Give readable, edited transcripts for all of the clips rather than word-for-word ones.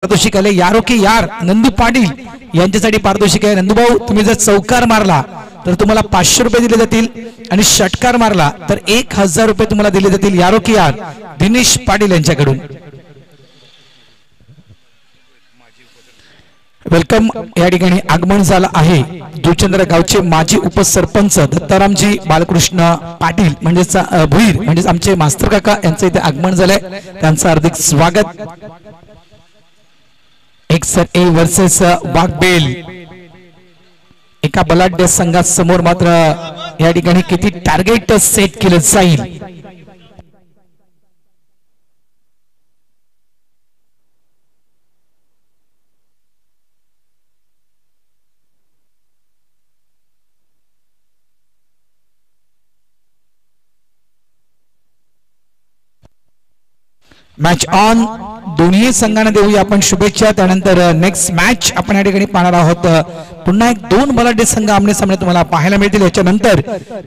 पारितोषिक आले यारो की यार नंदू पाटील यांच्यासाठी पारितोषिक आहे। नंदूभाऊ तुम्ही जर चौकार मारला तर तुम्हाला 500 रुपये दिले जातील आणि षटकार मारला तर 1000 रुपये तुम्हाला दिले जातील। यारो की यार दिनेश पाटील यांच्याकडून वेलकम। या ठिकाणी आगमन झालं आहे जुचंद्र गावचे माजी उपसरपंच दत्तारामजी बालकृष्ण पाटील म्हणजेच भुईर म्हणजेच आमचे मास्तर काका यांचं इथे आगमन झालंय, त्यांचं हार्दिक स्वागत। एक्सर ए वर्सेस वाघबेल एका बलाढ्य संघासमोर मात्र या ठिकाणी किती टार्गेट सेट केलं जाईल। मॅच ऑन दोन्ही संघांना देऊया आपण शुभेच्छा। त्यानंतर नेक्स्ट मॅच आपण या ठिकाणी पाहणार आहोत। पुन्हा एक दोन बलाढ्य संघ आमने सामने तुम्हाला पाहायला मिळतील। याच्यानंतर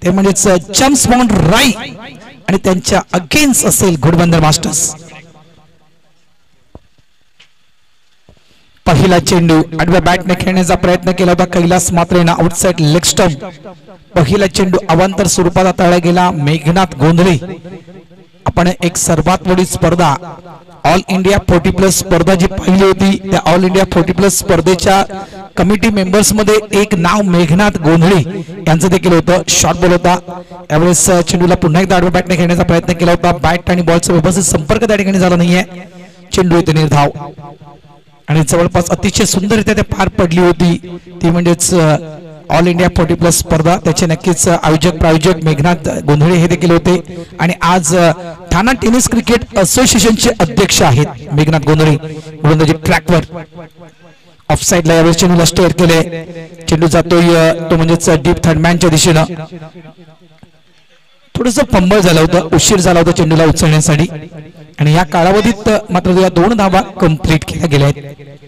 ते म्हणजेच जम्स बॉन्ड राई आणि त्यांच्या अगेन्स्ट असेल घोडबंदर मास्टर्स। पहिला चेंडू आडव्या बॅटने खेळण्याचा प्रयत्न केला होता कैलास मात्रेनं आउटसाइड लेग स्टंप। पहिला चेंडू अवांतर स्वरूपात हाताळला गेला मेघनाथ गोंधळे। आपण एक सर्वात मोठी स्पर्धा ऑल इंडिया 40+ स्पर्धा जी पाहिली होती त्या ऑल इंडिया 40+ स्पर्धेच्या कमिटी मेंबर्स मध्ये एक नाव मेघनाथ गोंधळे यांचं देखील होतं। शॉर्ट बॉल होता, यावेळेस चेंडूला पुन्हा एकदा आडव्या बॅटने खेळण्याचा प्रयत्न केला होता। बॅट आणि बॉलचा व्यवस्थित संपर्क त्या ठिकाणी झाला नाहीये। चेंडू येथे निर्धाव आणि जवळपास अतिशय सुंदररित्या ते पार पडली होती ती म्हणजेच ऑल इंडिया 40+ स्पर्धा। त्याचे नक्कीच आयोजक प्रायोजक मेघनाथ गोंधळे हे देखील होते आणि आज ठाणा टेनिस क्रिकेट असोसिएशनचे अध्यक्ष आहेत मेघनाथ गोंधळे। गोलंदाजी ट्रॅकवर ऑफसाइडला यावेळेस चेंडूला स्टेअर केले, चेंडू जातोय तो म्हणजेच डीप थर्ड मॅनच्या दिशेनं। थोडस फंबल झालं होतं, उशीर झाला होता चेंडूला उचलण्यासाठी आणि या कालावधीत मात्र या 2 धावा कंप्लीट केल्या गेल्या आहेत।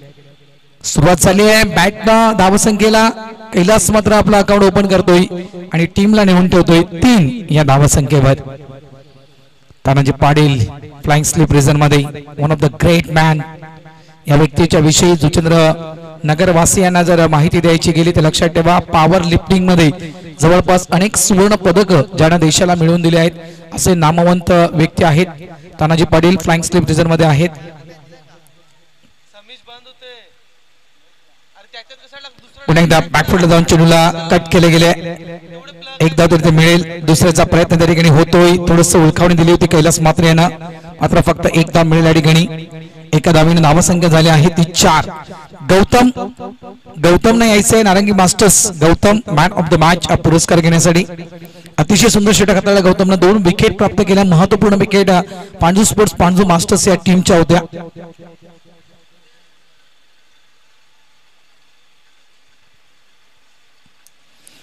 सुरुवात झाली आहे बॅटनं धावसंख्येला, कैलास मात्र आपला अकाउंट ओपन करतोय आणि टीमला नेऊन ठेवतोय 3 या धावसंख्येवर। Tanaji Patil flying slip region मध्ये one of the great man या व्यक्तीच्या विषयी जुचंद्र नगरवासियांना जर माहिती द्यायची गेली तर लक्षात ठेवा पॉवर लिफ्टिंग मध्ये जवळपास अनेक सुवर्ण पदक ज्यांना देशाला मिळवून दिले आहेत असे नामवंत व्यक्ती आहेत। Tanaji Patil flying slip region मध्ये आहेत। पुन्हा एकदा बॅकफुटला जाऊन चेंडूला कट केले गेले, एकदा तरी ते मिळेल, दुसऱ्याचा प्रयत्न त्या ठिकाणी होतोय। थोडस उलखावणी दिली होती कैलास मात्रे यांना, मात्र फक्त एकदा मिळेल या ठिकाणी। एका धावेने धावसंख्या झाली आहे ती 4। गौतम ने यायचंय नारंगी masters, Gautam man of the match हा पुरस्कार घेण्यासाठी। अतिशय सुंदर षटक हाताळला गौतमने, 2 विकेट प्राप्त केल्या, महत्वपूर्ण wicket Panju sports Panju masters या टीमच्या होत्या।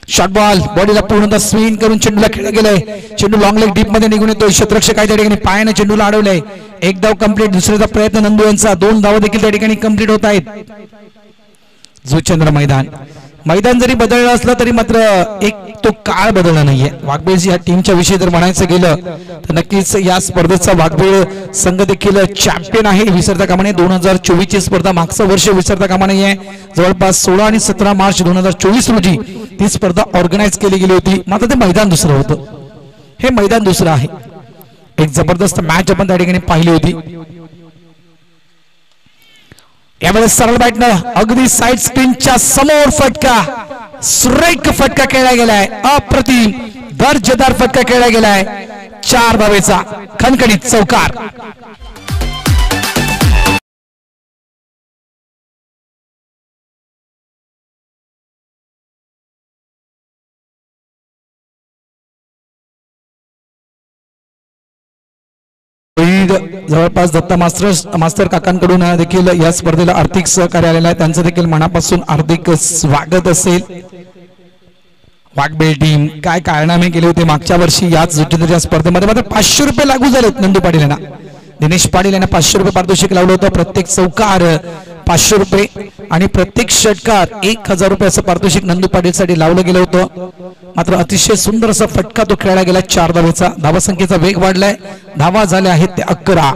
शॉट बॉल बॉडीला पूर्णतः स्विंग करून चेंडूला खेळला गेलाय, चेंडू लॉंग लेग डीप मध्ये निघून येतोय। क्षेत्ररक्षक काय त्या ठिकाणी पायाने चेंडूला अडवलंय, एक धाव कंप्लीट, दुसऱ्याचा प्रयत्न नंदू यांचा, 2 धावा देखील त्या ठिकाणी कंप्लीट होत आहेत। जुचंद्र मैदान जरी बदललं असलं तरी मात्र एक तो काळ बदलला नाहीये। वाघबेळजी या टीमच्या विषयी जर म्हणायचं गेलं तर नक्कीच या स्पर्धेचा वाघबेळ संघ देखील चॅम्पियन आहे, विसरता कामा नये। 2024 ची स्पर्धा मागचं वर्ष विसरता कामा नये। जवळपास 16 आणि 17 मार्च 2024 रोजी ती स्पर्धा ऑर्गनाइज केली गेली होती, मात्र ते मैदान दुसरं होतं, हे मैदान दुसरं आहे। एक जबरदस्त मॅच आपण त्या ठिकाणी पाहिली होती। यावेळेस सरळ बॅटनं अगदी साइड स्क्रीनच्या समोर फटका, सुरेख फटका खेळला गेलाय, अप्रतिम दर्जेदार फटका खेळला गेलाय, 4 धावेचा खणखणीत चौकार। जवळपास दत्ता मास्तर काकांकडून देखील या स्पर्धेला आर्थिक सहकार्य आलेलं आहे, त्यांचं देखील मनापासून हार्दिक स्वागत असेल। वाघबेळ टीम काय कारनामे केले होते मागच्या वर्षी याच जुचंद्रच्या स्पर्धेमध्ये, मात्र 500 रुपये लागू झालेत नंदू पाटील यांना। दिनेश पाटील यांना 500 रुपये पारितोषिक लावलं होतं, प्रत्येक चौकार 500 रुपये आणि प्रत्येक षटकार 1000 रुपये असं पारितोषिक नंदू पाटील साठी लावलं गेलं होतं। मात्र अतिशय सुंदर असा फटका तो खेळला गेला 4 धावेचा। धावसंख्येचा वेग वाढलाय, धावा झाल्या आहेत ते 11।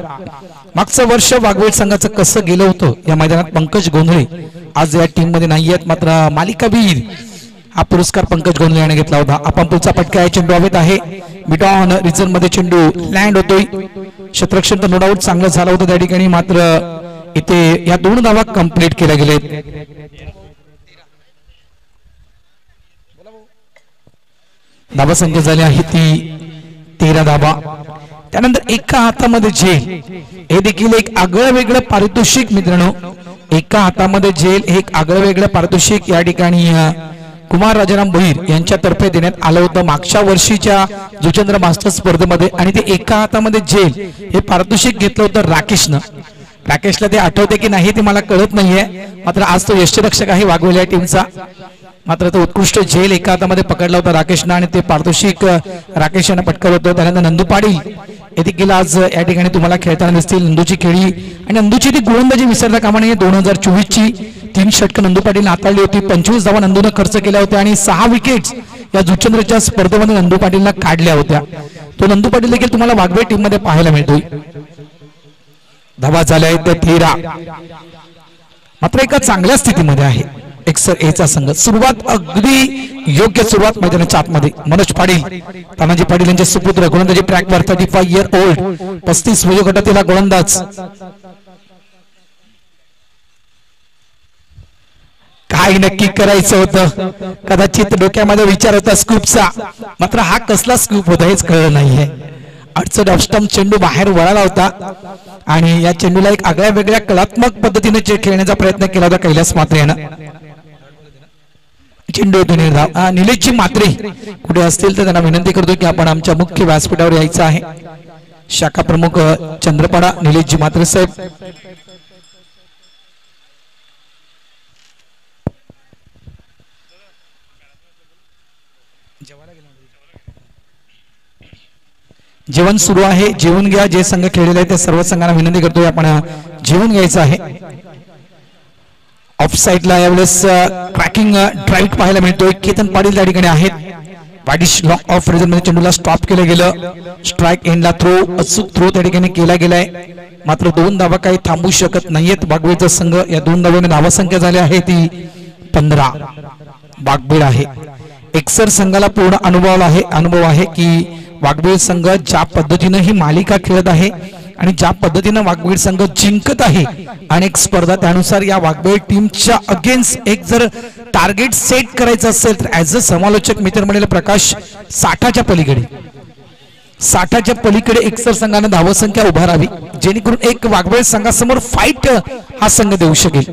मागचं वर्ष वाघवेल संघाचं कसं गेलं होतं या मैदानात पंकज गोंधळे आज या टीम मध्ये नाही आहेत, मात्र मालिकावीर हा पुरस्कार पंकज गोंधळे याने घेतला होता. आपण पुढचा फटका आहे, चेंडू हवेत आहे, मिड ऑन रिजन मध्ये चेंडू लँड होतोय. क्षेत्ररक्षण तर नो डाऊट चांगलं झालं होतं त्या ठिकाणी, मात्र इथे या 2 धावा कंप्लीट केल्या गेलेत. धावा संख्या झाली आहे ती 13 धावा. त्यानंतर एका हातामध्ये झेल हे देखील एक आगळं वेगळं पारितोषिक मित्रांनो. एका हातामध्ये झेल हे एक आगळं वेगळं पारितोषिक या ठिकाणी कुमार राजाराम भोईर यांच्यातर्फे देण्यात आलं होतं मागच्या वर्षीच्या जुचंद्र मास्टर्स स्पर्धेमध्ये. आणि ते एका हातामध्ये झेल हे पारितोषिक घेतलं होतं राकेशनं. राकेशला ते आठवते की नाही ते मला कळत नाहीये, मात्र आज तो यष्टीरक्षक आहे वाघवेल या टीमचा. मात्र तो उत्कृष्ट झेल एका हातामध्ये पकडला होता राकेशनं आणि ते पारितोषिक राकेश यांना पटकवलं होतं. त्यानंतर नंदू पाटील हे देखील आज या ठिकाणी तुम्हाला खेळताना दिसतील. नंदूची खेळी आणि नंदूची ती गोलंदाजी विसरता कामा नये. 2024 ची 3 षटकं नंदू पाटील हाताळली होती, 25 धावा नंदूनं खर्च केल्या होत्या आणि 6 विकेट्स या जुचंद्रच्या स्पर्धेमध्ये नंदू पाटीलला काढल्या होत्या. तो नंदू पाटील देखील तुम्हाला वाघवेल टीम मध्ये पाहायला मिळतोय. धावा झाल्या आहेत त्या 13, मात्र एका चांगल्या स्थितीमध्ये आहे एक्सर एचा संघ. सुरुवात अगदी योग्य सुरुवात मैदानाच्या आतमध्ये. मनोज पाटील, तानाजी पाटील यांचे सुपुत्र गोलंदाजी ट्रॅकवर 35 इयर ओल्ड, 35 वयोगटातील गोलंदाज. काय नक्की करायचं होतं, कदाचित डोक्यामध्ये विचार होता स्कूपचा, मात्र हा कसला स्कूप होता हेच कळलं नाहीये. अडचण ऑफस्टंप चेंडू बाहेर वळाला होता आणि या चेंडूला एक आगळ्या वेगळ्या कलात्मक पद्धतीने खेळण्याचा प्रयत्न केला होता कैलास म्हात्रे यानं. चेंडू निर्धाव निलेशजी म्हात्रे कुठे असतील तर त्यांना विनंती करतो की आपण आमच्या मुख्य व्यासपीठावर यायचं आहे. शाखा प्रमुख चंद्रपाडा निलेशजी म्हात्रे साहेब. जेवण सुरू आहे, जेवून घ्या. जे संघ खेळलेले आहे ते सर्व संघांना विनंती करतोय आपण जेवून घ्यायचं आहे. ऑफ साइडला यावेळेस क्रॅकिंग ड्राईव्ह पाहायला मिळतोय. केतन पाटील त्या ठिकाणी आहेत. वाडिश लॉंग ऑफ रिजन मध्ये चेंडूला स्टॉप केलं गेलं. स्ट्राइक एंडला थ्रो, अचूक थ्रो त्या ठिकाणी केला गेलाय, मात्र 2 धावा काही थांबू शकत नाहीयेत वाघवेलचा संघ. या 2 धावांनी धावा संख्या झाली आहे ती 15. वाघवेल आहे एक्सर संघाला पूर्ण अनुभव आहे की वाघवेल संघ ज्या पद्धतीने ही मालिका खेळत आहे आणि ज्या पद्धतीने वाघवेल संघ जिंकत आहे अनेक स्पर्धा, त्यानुसार या वाघवेल टीमच्या अगेन्स्ट एक जर टार्गेट सेट करायचं असेल तर ऍज अ समालोचक मित्र म्हणेल प्रकाश 60च्या पलीकडे एक्सर संघाने धावसंख्या उभारावी, जेणेकरून एक वाघवेल संघासमोर फाईट हा संघ देऊ शकेल.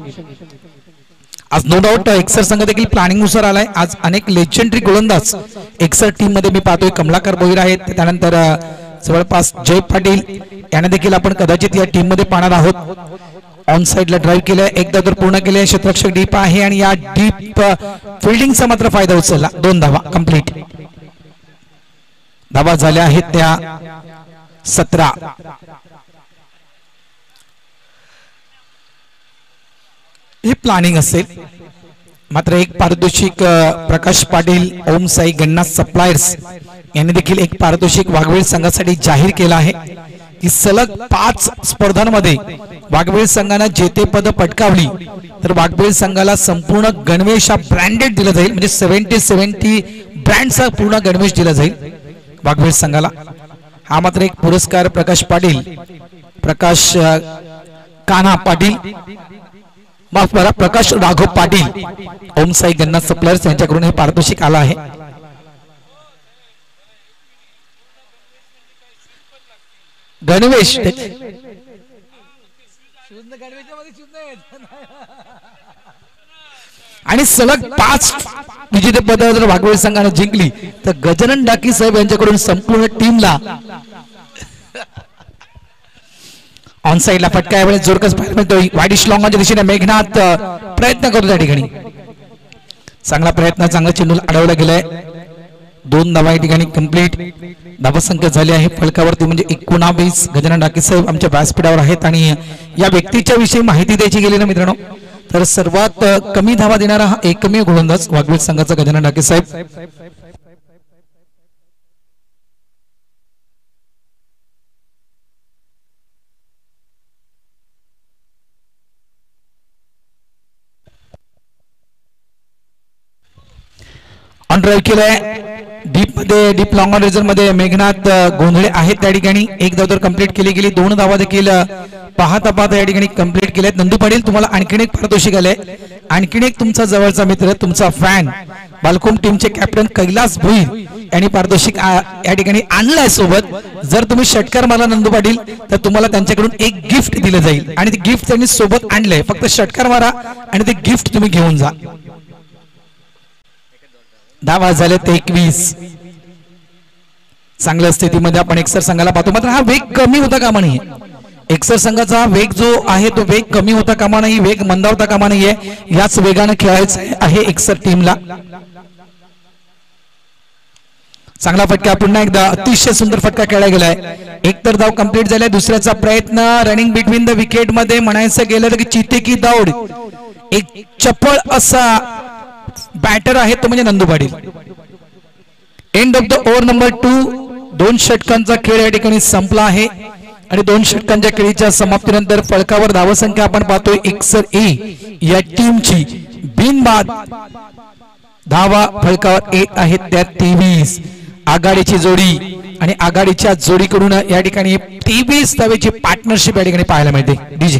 आज नो डाऊट एक्सर संघ देखील प्लॅनिंग नुसार आलाय. आज अनेक लेजेंडरी गोलंदाज एक्सर टीम मध्ये मी पाहतोय. कमलाकर भोईर आहेत, त्यानंतर जवळपास जय पाटील यांना देखील आपण कदाचित या टीम मध्ये पाहणार आहोत. ऑन साइडला ड्राईव्ह केलंय, एकदा तर पूर्ण केलंय. क्षेत्ररक्षक डीप आहे आणि या डीप फिल्डिंगचा मात्र फायदा उचलला. 2 धावा कंप्लीट. धावा झाल्या आहेत त्या 17. हे प्लॅनिंग असेल, मात्र एक पारितोषिक प्रकाश पाटील ओम साई गन्ना सप्लायर्स यांनी देखील एक पारितोषिक वाघवेल संघासाठी जाहीर केला आहे की सलग 5 स्पर्धांमध्ये वाघवेल संघाने जेतेपद पटकावली तर वाघवेल संघाला संपूर्ण गणवेश हा ब्रँडेड दिला जाईल. म्हणजे 70 ब्रँडचा पूर्ण गणवेश दिला जाईल वाघवेल संघाला. हा मात्र एक पुरस्कार प्रकाश कान्हा पाटील, माफ करा, प्रकाश राघव पाटील ओम साई गन्ना सप्लायर्स यांच्याकडून हे पारितोषिक आलं आहे. गणवेश आणि सलग 5 विजेतेपद जर वाघवेल संघाने जिंकली तर गजानन डाकी साहेब यांच्याकडून संपूर्ण टीमला ऑन साइडला फटका यावेळेस जोरकस बाहेर मिळतोय. वाडिश लॉंगच्या दिशेने मेघनाथ प्रयत्न करतो त्या ठिकाणी. चांगला प्रयत्न, चांगला चेंडूला अडवला गेलाय. 2 धावा या ठिकाणी कंप्लीट. धावसंख्या झाली आहे फलकावरती म्हणजे 19. गजानन डाके साहेब आमच्या व्यासपीठावर आहेत आणि या व्यक्तीच्या विषयी माहिती द्यायची गेली ना मित्रांनो, तर सर्वात कमी धावा देणारा हा एकमेव गोलंदाज वाघवेल संघाचा गजानन डाके साहेब. ऑन ड्राईव्ह केलंय डीप लॉंग ऑन रेझर मध्ये मेघनाथ गोंधळे आहेत त्या ठिकाणी. एक धाव तर कंप्लीट केली गेली. 2 धावा देखील पाहता पाहता या ठिकाणी कंप्लीट केल्यात. नंदू पाटील तुम्हाला आणखीन एक पारितोषिक आलंय. आणखीन एक तुमचा जवळचा मित्र तुमचा फॅन बालकोम टीमचे कॅप्टन कैलास भुईर यांनी पारितोषिक या ठिकाणी आणलंय सोबत. जर तुम्ही षटकार मारला नंदू पाटील तर तुम्हाला त्यांच्याकडून एक गिफ्ट दिलं जाईल आणि ते गिफ्ट त्यांनी सोबत आणलंय. फक्त षटकार मारा आणि ते गिफ्ट तुम्ही घेऊन जा. धावा झाले 21. चांगल्या स्थितीमध्ये आपण एक्सर संघाला पाहतो. मात्र हा वेग कमी होता कामा नये. एक्सर संघाचा वेग जो आहे तो वेग कमी होता कामा नाही. वेग मंदावता कामा नाहीये. याच वेगाने खेळायचं आहे एक्सर टीमला. चांगला फटका पुन्हा एकदा अतिशय सुंदर फटका खेळला गेलाय. एक तर धाव कंप्लीट झालाय. दुसऱ्याचा प्रयत्न रनिंग बिटवीन द विकेट मध्ये म्हणायचं गेलं तर की चिते की दौड. एक चपळ असा बॅटर आहे तो म्हणजे Nandu Patil. End of the over number 2. 2 षटकांचा खेळ या ठिकाणी संपला आहे आणि 2 षटकांच्या खेळीच्या समाप्तीनंतर फलकावर धावसंख्या आपण पाहतोय एक्सर ए या टीमची बिनबाद धावा फलकावर येत आहेत त्या 23. आघाडीची जोडी आणि आघाडीच्या जोडीकडून या ठिकाणी 23 धावेची पार्टनरशिप या ठिकाणी पाहायला मिळते. डीजे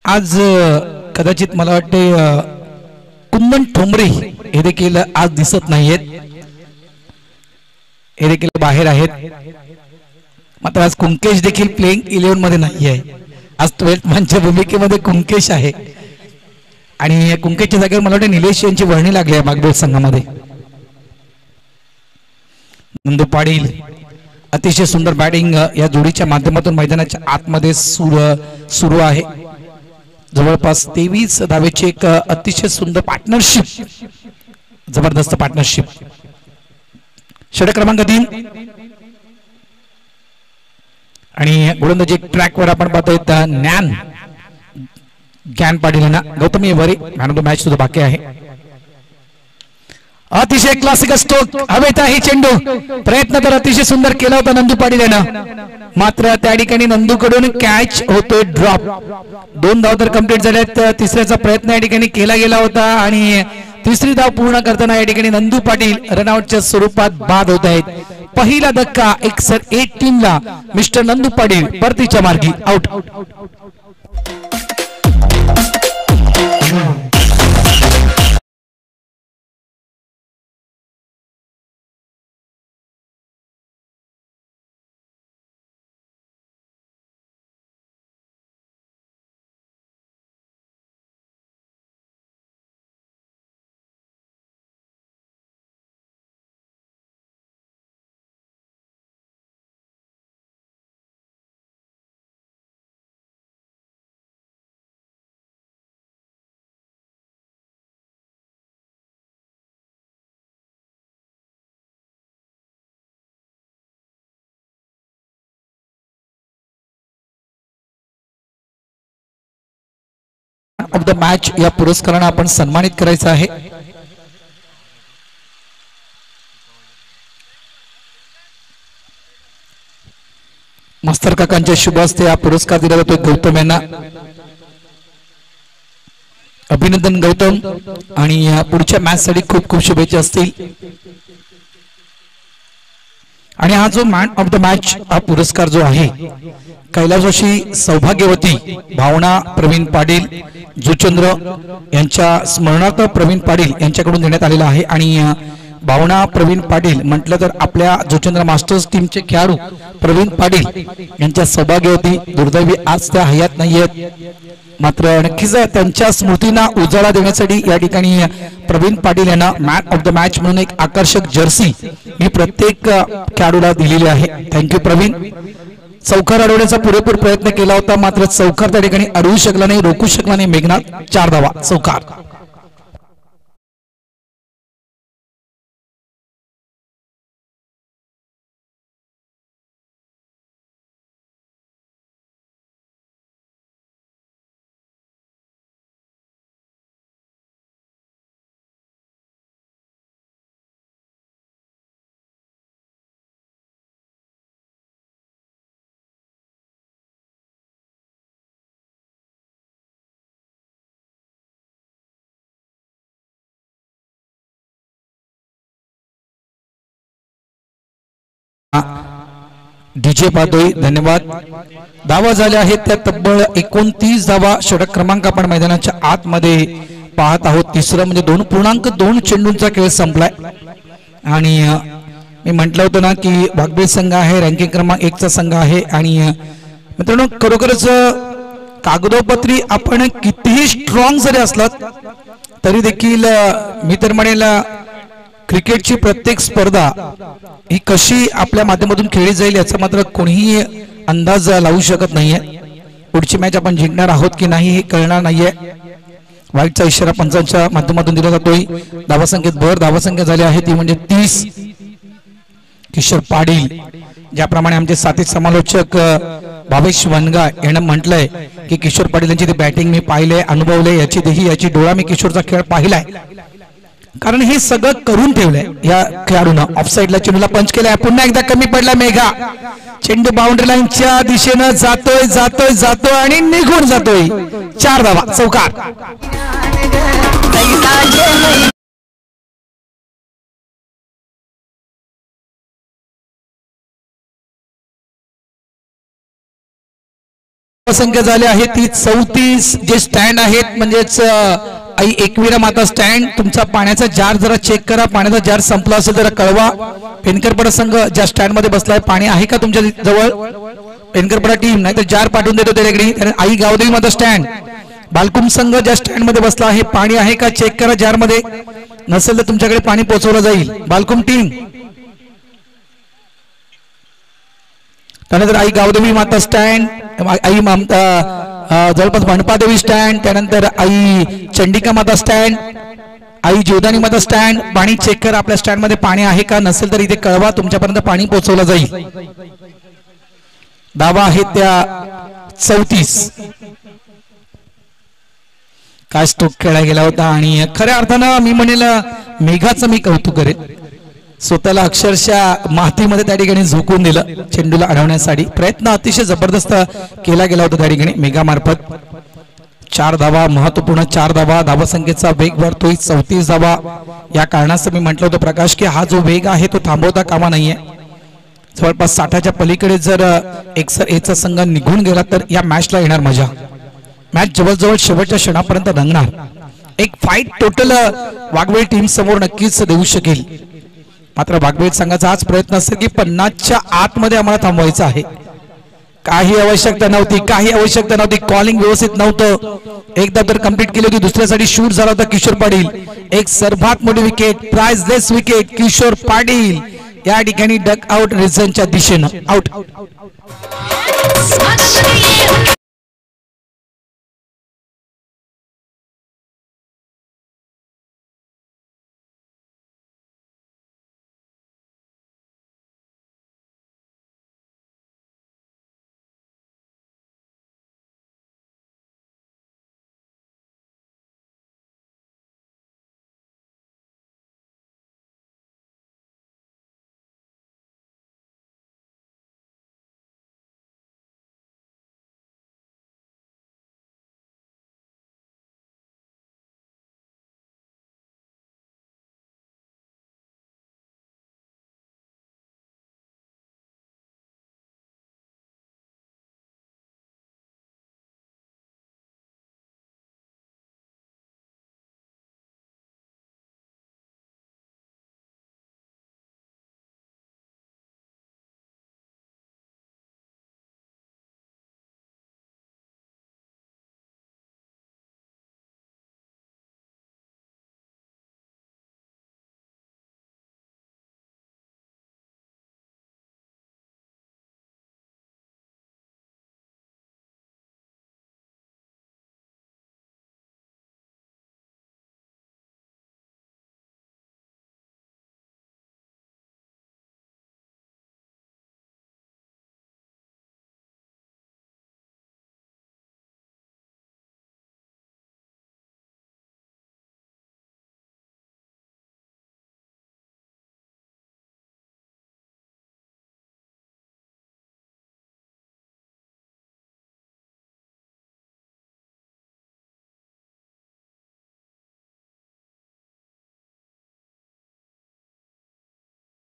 आज कदाचित मला वाटते कुंदन ठोंबरे हे देखील आज दिसत नाहीयेत. हे देखील बाहेर आहेत. मात्र आज कुंकेश देखील प्लेइंग 11 मध्ये नाही आहे. आज 12th मॅनच्या भूमिकेमध्ये कुंकेश आहे आणि कुंकेशच्या जागेवर मला वाटतं निलेश यांची वर्णी लागली आहे मागडोळ संघामध्ये. नंदू पाटील अतिशय सुंदर बॅटिंग या जोडीच्या माध्यमातून मैदानाच्या आतमध्ये सुरू आहे. जवळपास 23 धावेची एक अतिशय सुंदर पार्टनरशिप, जबरदस्त पार्टनरशिप. षटक क्रमांक 3 आणि गोलंदाजी ट्रॅकवर आपण पाहतोय ज्ञान पाटील यांना. गौतमी वरे मॅन ऑफ द मॅच सुद्धा बाकी आहे. अतिशय क्लासिक स्ट्रोक हवेत आहे चेंडू. प्रयत्न तर अतिशय सुंदर केला होता नंदू पाटील यानं, मात्र त्या ठिकाणी नंदूकडून कॅच होतोय ड्रॉप. 2 धाव तर कंप्लीट झाल्यात. तिसऱ्याचा प्रयत्न या ठिकाणी केला गेला होता आणि तिसरी धाव पूर्ण करताना या ठिकाणी नंदू पाटील रनआउटच्या स्वरूपात बाद होत आहेत. पहिला धक्का एक्सर 8 टीमला. मिस्टर नंदू पाटील परतीच्या मार्गी आउट. ऑफ द मॅच या पुरस्काराने आपण सन्मानित करायचं आहे. मास्तर काकांच्या शुभ हस्ते हा पुरस्कार दिला जातो गौतम यांना. अभिनंदन गौतम. आणि पुढच्या मॅच साठी खूप खूप शुभेच्छा असतील. आणि हा जो मॅन ऑफ द मॅच हा पुरस्कार जो आहे कैलासवासी सौभाग्यवती भावना प्रवीण पाटील जुचंद्र यांच्या स्मरणार्थ प्रवीण पाटील यांच्याकडून देण्यात आलेला आहे. आणि भावना प्रवीण पाटील म्हटलं तर आपल्या जुचंद्र मास्टर्स टीमचे खेळाडू प्रवीण पाटील यांच्या सौभाग्यवती. दुर्दैवी आज त्या हयात नाही आहेत, मात्र नक्कीच त्यांच्या स्मृतींना उजाळा देण्यासाठी या ठिकाणी प्रवीण पाटील यांना मॅन ऑफ द मॅच म्हणून एक आकर्षक जर्सी ही प्रत्येक खेळाडूला दिलेली आहे. थँक्यू प्रवीण. चौकार अडवण्याचा पुरेपूर प्रयत्न केला होता, मात्र चौकार त्या ठिकाणी अडवू शकला नाही, रोखू शकला नाही. मेघनाथ 4 धावा चौकार. डीजे पातोई धन्यवाद. धावा झाल्या आहेत त्या तब्बल 29 धावा. षटक क्रमांक आपण मैदानाच्या आतमध्ये पाहत आहोत. तिसरं म्हणजे 2.2 चेंडूंचा खेळ संपलाय. आणि मी म्हटलं होतं ना की वाघबीळ संघ आहे रँकिंग क्रमांक 1 चा संघ आहे. आणि मित्रांनो खरोखरच कागदोपत्री आपण कितीही स्ट्रॉंग जरी असलात तरी देखील मी तर म्हणेल क्रिकेटची प्रत्येक स्पर्धा ही कशी आपल्या माध्यमातून खेळली जाईल याचा मात्र कोणीही अंदाज लावू शकत नाहीये. पुढची मॅच आपण जिंकणार आहोत की नाही हे कळणार नाहीये. वाईटचा इशारा पंचांच्या माध्यमातून दिला जातोय. धावासंख्येत भर धावासंख्या झाली आहे ती म्हणजे 30. किशोर पाटील ज्याप्रमाणे आमचे साथी समालोचक भावेश वनगा यांना म्हटलंय की किशोर पाटील यांची बॅटिंग मी पाहिले अनुभवले, याची डोळा मी किशोरचा खेळ पाहिलाय, कारण हे सगळं करून ठेवलंय या खेळाडूंना. ऑफसाईडला चेंडूला पंच केलाय, पुन्हा एकदा कमी पडला मेघा. चेंडू बाउंड्री लाईनच्या दिशेनं जातोय जातोय जातोय आणि निघून जातोय. 4 धावा चौकार. संख्या झाली आहे ती 34. जे स्टँड आहेत म्हणजेच आई एकविरा माता स्टँड, तुमचा पाण्याचा जार जरा चेक करा. पाण्याचा जार संपला असेल जरा कळवा. पेनकरपडा संघ ज्या स्टँड मध्ये बसलाय पाणी आहे का तुमच्या जवळ? पेनकरपडा टीम नाही तर जार पाठवून देतो त्याच्याकडे. आई गावदेवी माता स्टँड बालकुम संघ ज्या स्टँड मध्ये बसला आहे पाणी आहे का चेक करा जार मध्ये. नसेल तर तुमच्याकडे पाणी पोहोचवलं जाईल. बालकुम टीम. त्यानंतर आई गावदेवी माता स्टँड, आई ममता जवळपास मनपादेवी स्टँड, त्यानंतर आई चंडिका माता स्टँड, आई जीवदानी माता स्टँड. पाणी चेक करा आपल्या स्टँड मध्ये पाणी आहे का, नसेल तर इथे कळवा, तुमच्यापर्यंत पाणी पोहोचवलं जाईल. धावा आहेत त्या 34. काय स्ट्रोक खेळला गेला होता आणि खऱ्या अर्थानं मी म्हणेल मेघाचं मी कौतुक करेन. स्वतःला अक्षरशः मातीमध्ये त्या ठिकाणी झोकून दिलं चेंडूला अडवण्यासाठी. प्रयत्न अतिशय जबरदस्त केला गेला होता त्या ठिकाणी मेघामार्फत. 4 धावा महत्वपूर्ण 4 धावा. धावासंख्येचा वेग वाढतोय 34 धावा. या कारणास्तव मी म्हटलं होतं प्रकाश की हा जो वेग आहे तो थांबवता कामा नाहीये. जवळपास 60च्या पलीकडे जर एचा संघ निघून गेला तर या मॅचला येणार मजा. मॅच जवळजवळ शेवटच्या क्षणापर्यंत रंगणार. एक फाईट टोटल वाघवेळ टीम समोर नक्कीच देऊ शकेल. मात्र वाघवेळ संघाचा हाच प्रयत्न असेल की 50च्या आतमध्ये आम्हाला थांबवायचं आहे. काही आवश्यकता नव्हती. कॉलिंग व्यवस्थित नव्हतं. एकदा तर कंप्लीट केली होती, दुसऱ्यासाठी शूट झाला होता किशोर पाटील. एक सर्वात मोठी wicket, priceless wicket Kishor Patil या ठिकाणी डक आउट रिझनच्या दिशेनं आउट.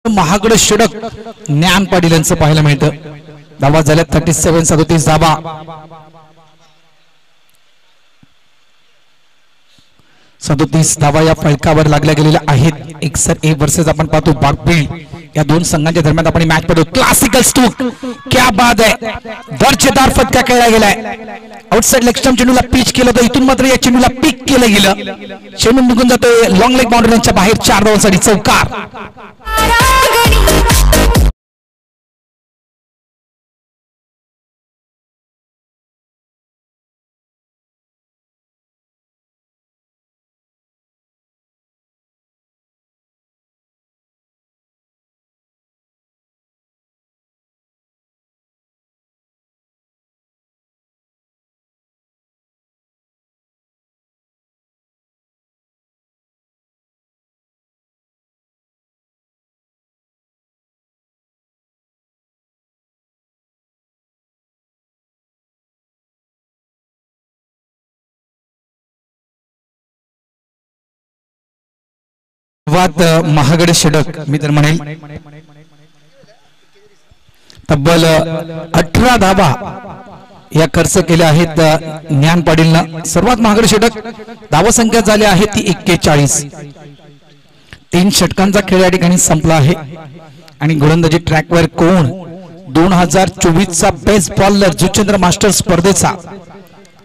महागड षटक ज्ञान पाटील यांचं पाहायला मिळतं. धावा झाल्या 37-37 धावा. सदोतीस धावा या फलकावर लागल्या गेलेल्या आहेत. एकसर ए वर्सेस आपण पाहतो बागबीळ या दोन संघांच्या दरम्यान आपण मॅच पाहतो. क्लासिकल स्टूक, क्या बात आहे, दर्जेदार फटका खेळला गेलाय. आउटसाइड लेग स्टंप चेंडूला पिच केलं तर इथून मात्र या चेंडूला पिक केलं गेलं. चेंडू निघून जातोय लॉंग लेग बाउंड्रीच्या बाहेर. 4 धावांसाठी चौकार. महागड षटक मी तर म्हणेल तब्बल 18 धावा या खर्च केल्या आहेत ज्ञान पाटीलनं. सर्वात महागड षटक धावा संख्या झाल्या आहे ती 41. 3 षटकांचा खेळ या ठिकाणी संपला आहे. आणि गोलंदाजी ट्रॅकवर कोण 2024 चा बेस्ट बॉलर जुचंद्र मास्टर स्पर्धेचा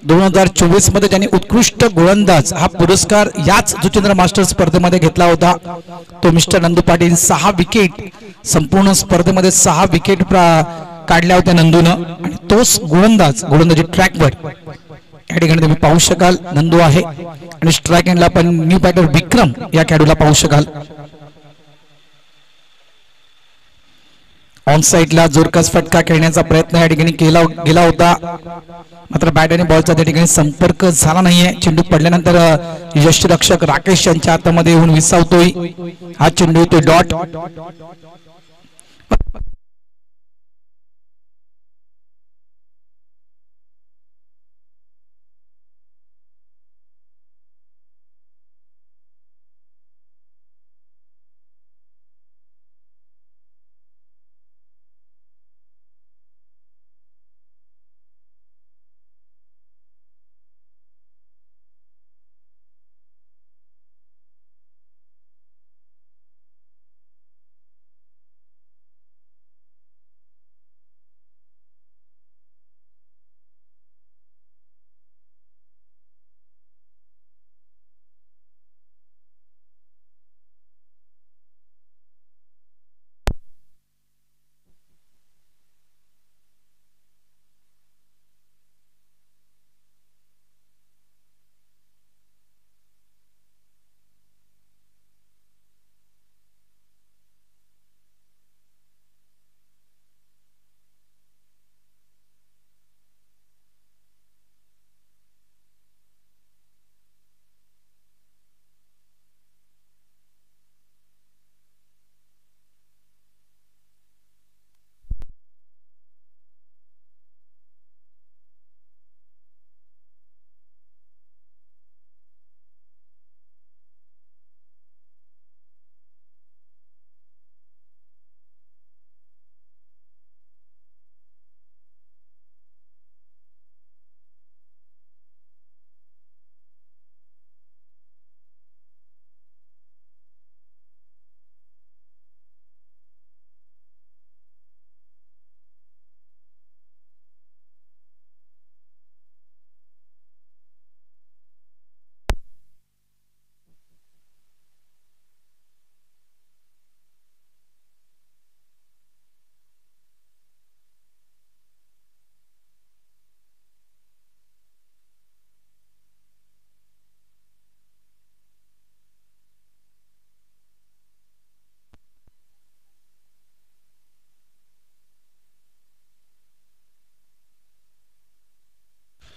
2024 मध्ये त्यांनी उत्कृष्ट गोलंदाज हा पुरस्कार याच जुचंद्र मास्टर स्पर्धेमध्ये घेतला होता. तो मिस्टर नंदू पाटील. 6 विकेट संपूर्ण स्पर्धेमध्ये 6 विकेट काढल्या होत्या नंदूनं. आणि तोच गोलंदाज गोलंदाजी ट्रॅकवर या ठिकाणी तुम्ही पाहू शकाल नंदू आहे. आणि स्ट्राईक एंडला पण न्यू बॅटर विक्रम या खेळाडूला पाहू शकाल. ऑन साइडला जोरकस फटका खेळण्याचा प्रयत्न या ठिकाणी केला गेला होता, मात्र बॅट आणि बॉलचा त्या ठिकाणी संपर्क झाला नाहीये. चेंडू पडल्यानंतर यष्टिरक्षक राकेश यांच्या हातामध्ये येऊन विसावतोय हा चेंडू. तो डॉट.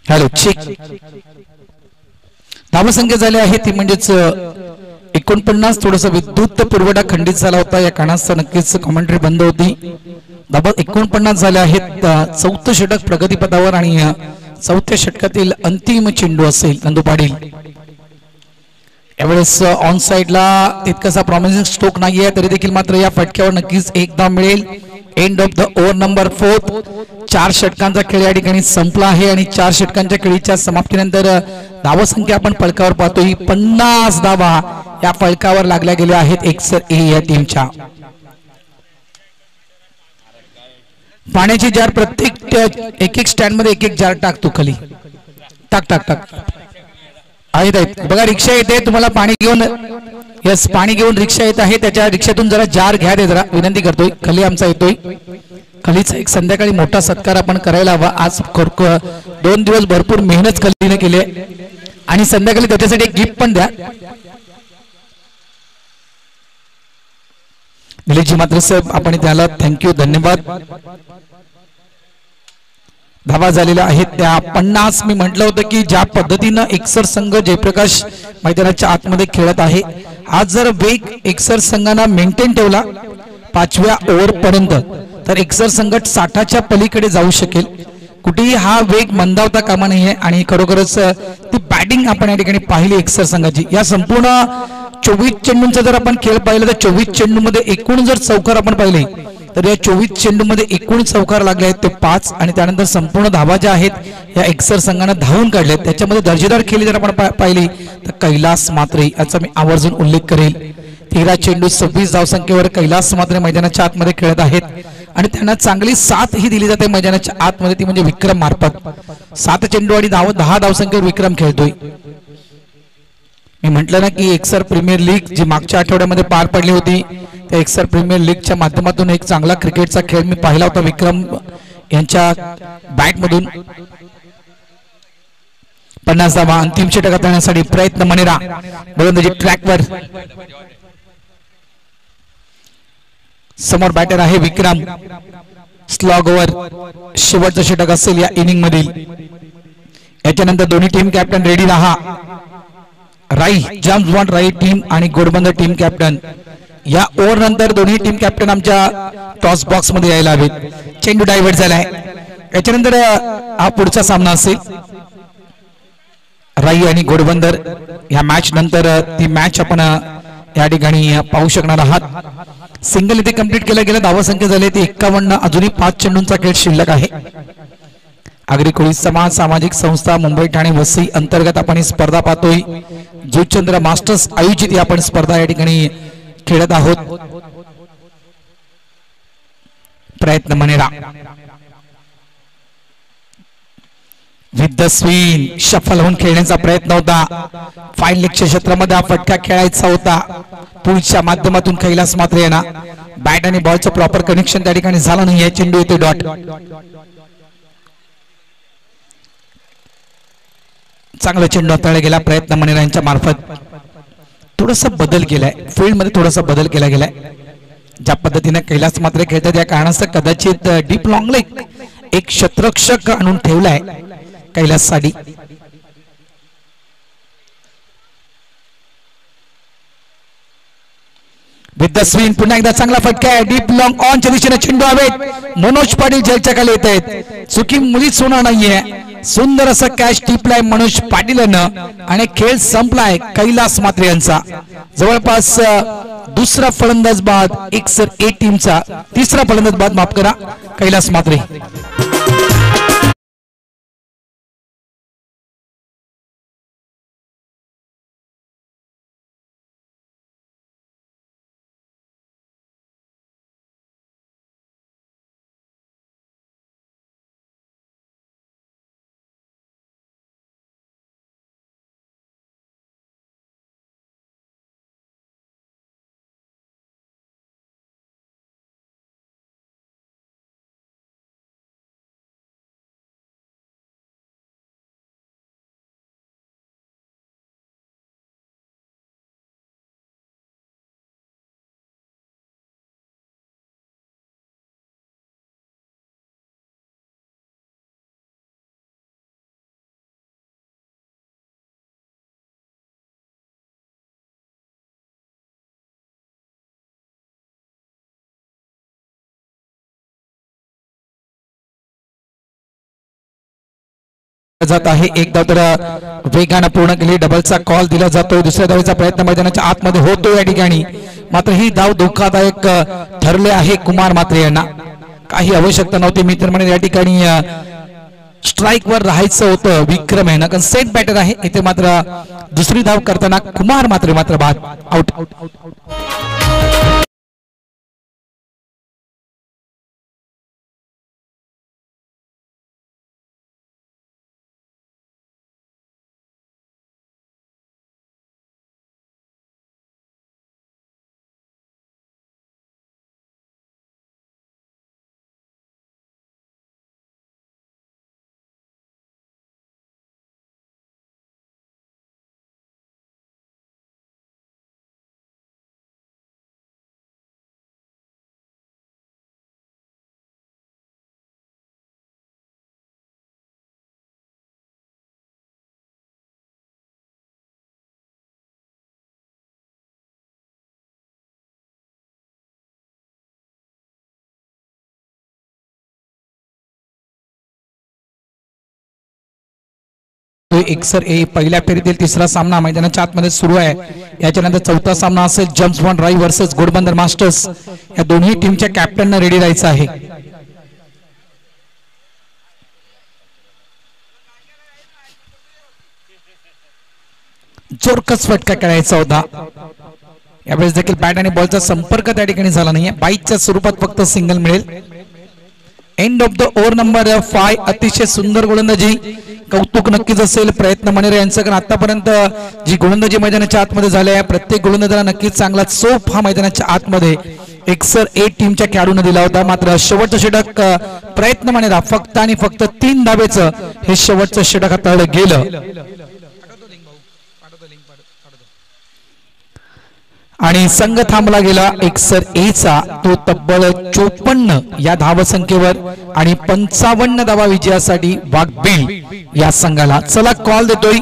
Hello check. धावसंख्या झाली आहे ती म्हणजेच 49. थोडासा विद्युत पुरवठा खंडित झाला होता या कारणास्तव नक्कीच कमेंट्री बंद होती. धावा 49 झाल्या आहेत. 4थं षटक प्रगतीपथावर आणि 4थ्या षटकातील अंतिम चेंडू असेल नंदू पाटील यावेळेस ऑन साइडला तितकासा प्रॉमिसिंग स्ट्रोक नाहीये, तरी देखील मात्र या फटक्यावर नक्कीच एकदा मिळेल. End of the over number 4. 4 षटकांचा खेळ या ठिकाणी संपला आहे आणि 4 षटकांच्या खेळीच्या समाप्तीनंतर धावसंख्या आपण फलकावर पाहतोय 50 धावा या फलकावर लागल्या गेल्या आहेत एक्सर ए या टीमच्या. पाण्याची जार प्रत्येक एक एक स्टँड मध्ये एक एक जार टाकतो खाली. टाक टाक टाक आहेत बघा. रिक्षा येते तुम्हाला पाणी घेऊन. यस, पाणी घेऊन रिक्षा येत आहे. त्याच्या रिक्षातून जरा जार घ्या दे, जरा विनंती करतोय. खाली आमचा येतोय. खालीचा एक संध्याकाळी मोठा सत्कार आपण करायला हवा. आज 2 दिवस भरपूर मेहनत खालीने केली आणि संध्याकाळी त्याच्यासाठी एक गिफ्ट पण द्या. निलेशजी मात्र साहेब आपण त्याला थँक्यू, धन्यवाद. धावा झालेल्या आहेत त्या 50. मी म्हटलं होतं की ज्या पद्धतीनं एक्सर संघ जयप्रकाश मैदानाच्या आतमध्ये खेळत आहे, आज जर वेग एक्सर संघानं मेंटेन ठेवला 5व्या ओव्हर पर्यंत तर एक्सर संघ 60च्या पलीकडे जाऊ शकेल. कुठेही हा वेग मंदावता कामा नाहीये आणि खरोखरच ती बॅटिंग आपण या ठिकाणी पाहिली एक्सर संघाची. या संपूर्ण 24 चेंडूंचा जर आपण खेळ पाहिला तर 24 चेंडूमध्ये एकूण जर चौकार आपण पाहिले तर या 24 चेंडूमध्ये एकूण चौकार लागले आहेत ते 5 आणि त्यानंतर संपूर्ण धावा ज्या आहेत या एक्सर संघानं धावून काढल्यात. त्याच्यामध्ये दर्जेदार खेळी जर आपण पाहिली तर कैलास मात्रे याचा मी आवर्जून उल्लेख करेल. 13 चेंडू 26 धावसंख्येवर कैलास मात्रे मैदानाच्या आतमध्ये खेळत आहेत आणि त्यांना चांगली साथ ही दिली जाते मैदानाच्या आतमध्ये, ती म्हणजे विक्रम मार्फत. 7 चेंडू आणि 10 धावसंख्येवर विक्रम खेळतोय. मी म्हटलं ना की एक्सर प्रीमियर लीग जी मागच्या आठवड्यामध्ये पार पडली होती त्या एक्सर प्रीमियर लीगच्या माध्यमातून एक चांगला क्रिकेटचा खेळ मी पाहिला होता विक्रम यांच्या बॅट मधून. 50 धावा अंतिम षटकात आणण्यासाठी प्रयत्न मनेरा गोलंदाजी ट्रॅकवर. समोर बॅटर आहे विक्रम. स्लॉग ओव्हर शेवटचं षटक असेल या इनिंग मधील. याच्यानंतर दोन्ही टीम कॅप्टन रेडी राहा. राई जम्स वन राई टीम आणि गोडबंदर टीम कॅप्टन. या ओव्हर नंतर दोन्ही टीम कॅप्टन आमच्या टॉस बॉक्स मध्ये यायला हवेत. चेंडू डायव्हर्ट झालाय. याच्यानंतर हा पुढचा सामना असेल राई आणि गोडबंदर. या मॅच नंतर ती मॅच आपण या ठिकाणी पाहू शकणार आहात. सिंगल इथे कंप्लीट केला गेला. धावसंख्या झाली ती 51. अजूनही 5 चेंडूंचा खेळ शिल्लक आहे. आगरी कोळी समाज सामाजिक संस्था मुंबई ठाणे वसई अंतर्गत आपण ही स्पर्धा पाहतोय. जुचंद्र मास्टर्स आयोजित ही आपण स्पर्धा या ठिकाणी खेळत आहोत. प्रयत्न Manera with the swing shuffle होऊन खेळण्याचा प्रयत्न होता. फाईन लेगच्या क्षेत्रामध्ये हा फटका खेळायचा होता. पुढच्या माध्यमातून कैलास मात्रे यांना बॅट आणि बॉलचं प्रॉपर कनेक्शन त्या ठिकाणी झालं नाही. चेंडू येतो डॉट. चांगला चेंडू हाताळला गेला प्रयत्न मनेरा यांच्या मार्फत. थोडासा बदल केलाय फील्ड मध्ये, थोडासा बदल केला गेलाय. ज्या पद्धतीने कैलास मात्रे खेळतात या कारणास्तव कदाचित डीप लॉंग लेग एक क्षेत्ररक्षक आणून ठेवलाय कैलास साठी. विथ द स्विंग पुन्हा एकदा चांगला फटका आहे. डीप लॉंग ऑनच्या दिशेने चेंडू हवेत. मनोज पाटील जलच्या खाली येत आहेत. चुकी मुळीच होणार नाहीये. सुंदर असं कॅच टिपलाय मनोज पाटील आणि खेळ संपलाय कैलास मात्रे यांचा. जवळपास दुसरा फलंदाज बाद एक्सर ए टीमचा. तिसरा फलंदाज बाद माफ करा कैलास मात्रे. जात आहे. एक धाव तर वेगानं पूर्ण केली, डबलचा कॉल दिला जातोय. दुसऱ्या धावेचा प्रयत्न मैदानाच्या आतमध्ये होतो या ठिकाणी, मात्र ही धाव धोकादायक ठरले आहे कुमार म्हात्रे यांना. काही आवश्यकता नव्हती मित्र म्हणजे या ठिकाणी स्ट्राइक वर राहायचं होतं विक्रम आहे ना, कारण सेट बॅटर आहे. इथे मात्र दुसरी धाव करताना कुमार म्हात्रे मात्र बाद आउट. एकसर ए पहिल्या फेरीतील तिसरा सामना मैदानाच्या आतमध्ये सुरू आहे. याच्यानंतर चौथा सामना असेल जम्स बॉन्ड राई वर्सेस घोडबंदर मास्टर्स. या दोन्ही टीमच्या कॅप्टनना रेडी राहायचं आहे. जोरकस फटका खेळायचा होता. यावेळेस देखील बॅट आणि बॉलचा संपर्क त्या ठिकाणी झाला नाहीये. बाईकच्या स्वरूपात फक्त सिंगल मिळेल. End of the over number 5. अतिशय सुंदर गोलंदाजी, कौतुक नक्कीच असेल प्रयत्न मनेरे यांचं, कारण आतापर्यंत जी गोलंदाजी मैदानाच्या आतमध्ये झाली आहे प्रत्येक गोलंदाजाला नक्कीच चांगला चोप हा मैदानाच्या आतमध्ये एकसर ए टीमच्या खेळाडूने दिला होता. मात्र शेवटचं षटक प्रयत्न मनेरा फक्त आणि फक्त 3 धावेचं हे शेवटचं षटक हाताळलं गेलं आणि संघ थांबला गेला एकसर ए चा. तो तब्बल 54 या धावसंख्येवर आणि 55 धावा विजयासाठी वाघबीळ या संघाला. चला कॉल देतोय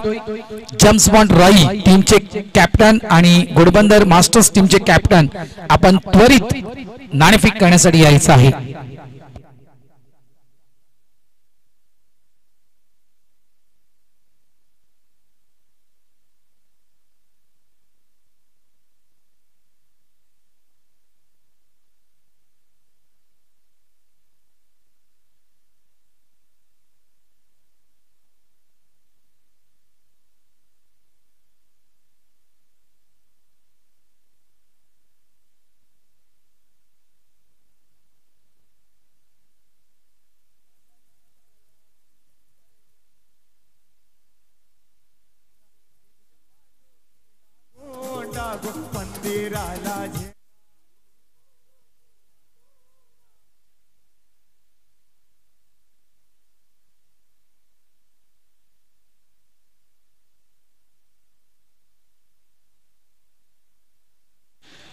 जम्स बॉन्ड राई टीमचे कॅप्टन आणि घोडबंदर मास्टर्स टीमचे कॅप्टन. आपण त्वरित नाणेफेक करण्यासाठी यायचं आहे.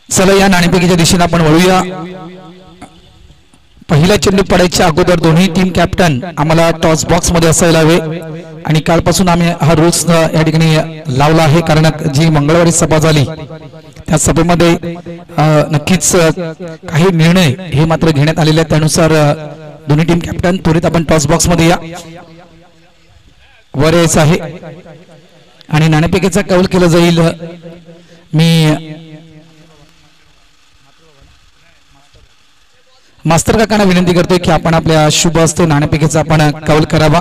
चला या नाणेफेकीच्या दिशेने आपण वळूया. पहिला चेंडू पडायच्या अगोदर दोन्ही टीम कॅप्टन आम्हाला टॉस बॉक्स मध्ये असायला हवे आणि कालपासून आम्ही हा रूल्स या ठिकाणी लावला आहे, कारण जी मंगळवारी सभा झाली त्या सभेमध्ये नक्कीच काही निर्णय हे मात्र घेण्यात आलेले आहेत. त्यानुसार दोन्ही टीम कॅप्टन त्वरित आपण टॉस बॉक्स मध्ये या. वर यायचं आहे आणि नाणेफेकीचा कौल केला जाईल. मी मास्तर काकांना विनंती करतोय की आपण आपल्या शुभ हस्ते नाणेफेकीचा आपण कौल करावा.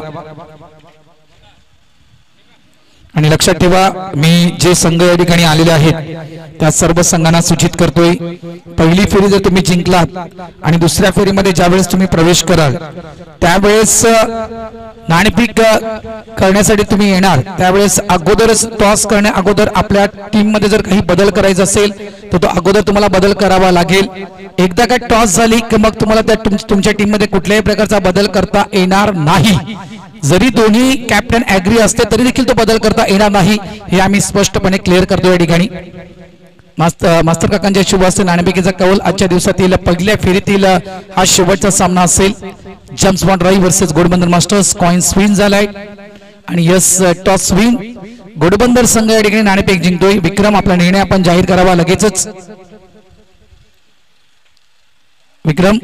आणि लक्षात ठेवा, मी जे संघ या ठिकाणी आलेले आहेत त्या सर्व संघांना सूचित करतोय, पहिली फेरी जर तुम्ही जिंकलात आणि दुसऱ्या फेरीमध्ये ज्यावेळेस तुम्ही प्रवेश कराल त्यावेळेस नाणेफेक करण्यासाठी तुम्ही येणार त्यावेळेस अगोदरच टॉस करण्या अगोदर आपल्या टीम मध्ये जर काही बदल करायचा असेल तर तो अगोदर तुम्हाला बदल करावा लागेल. एकदा का टॉस झाली की मग तुम्हाला त्या तुमच्या टीम मध्ये कुठल्याही प्रकारचा बदल करता येणार नाही. जरी दोन्ही कॅप्टन ऍग्री असते तरी देखील तो बदल करता येणार नाही, हे आम्ही स्पष्टपणे क्लिअर करतो या ठिकाणी. मास्तर काकांच्या शुभ हस्ते नाणेफेकीचा कौल. आजच्या दिवसातील पहिल्या फेरीतील हा शेवटचा सामना असेल. जम्स बॉन्ड राई वर्सेस घोडबंदर मास्टर्स. कॉइन स्विन झालाय आणि यस टॉस स्विन. घोडबंदर संघ या ठिकाणी नाणेफेक जिंकतोय. विक्रम आपला निर्णय आपण जाहीर करावा लगेचच. Vikram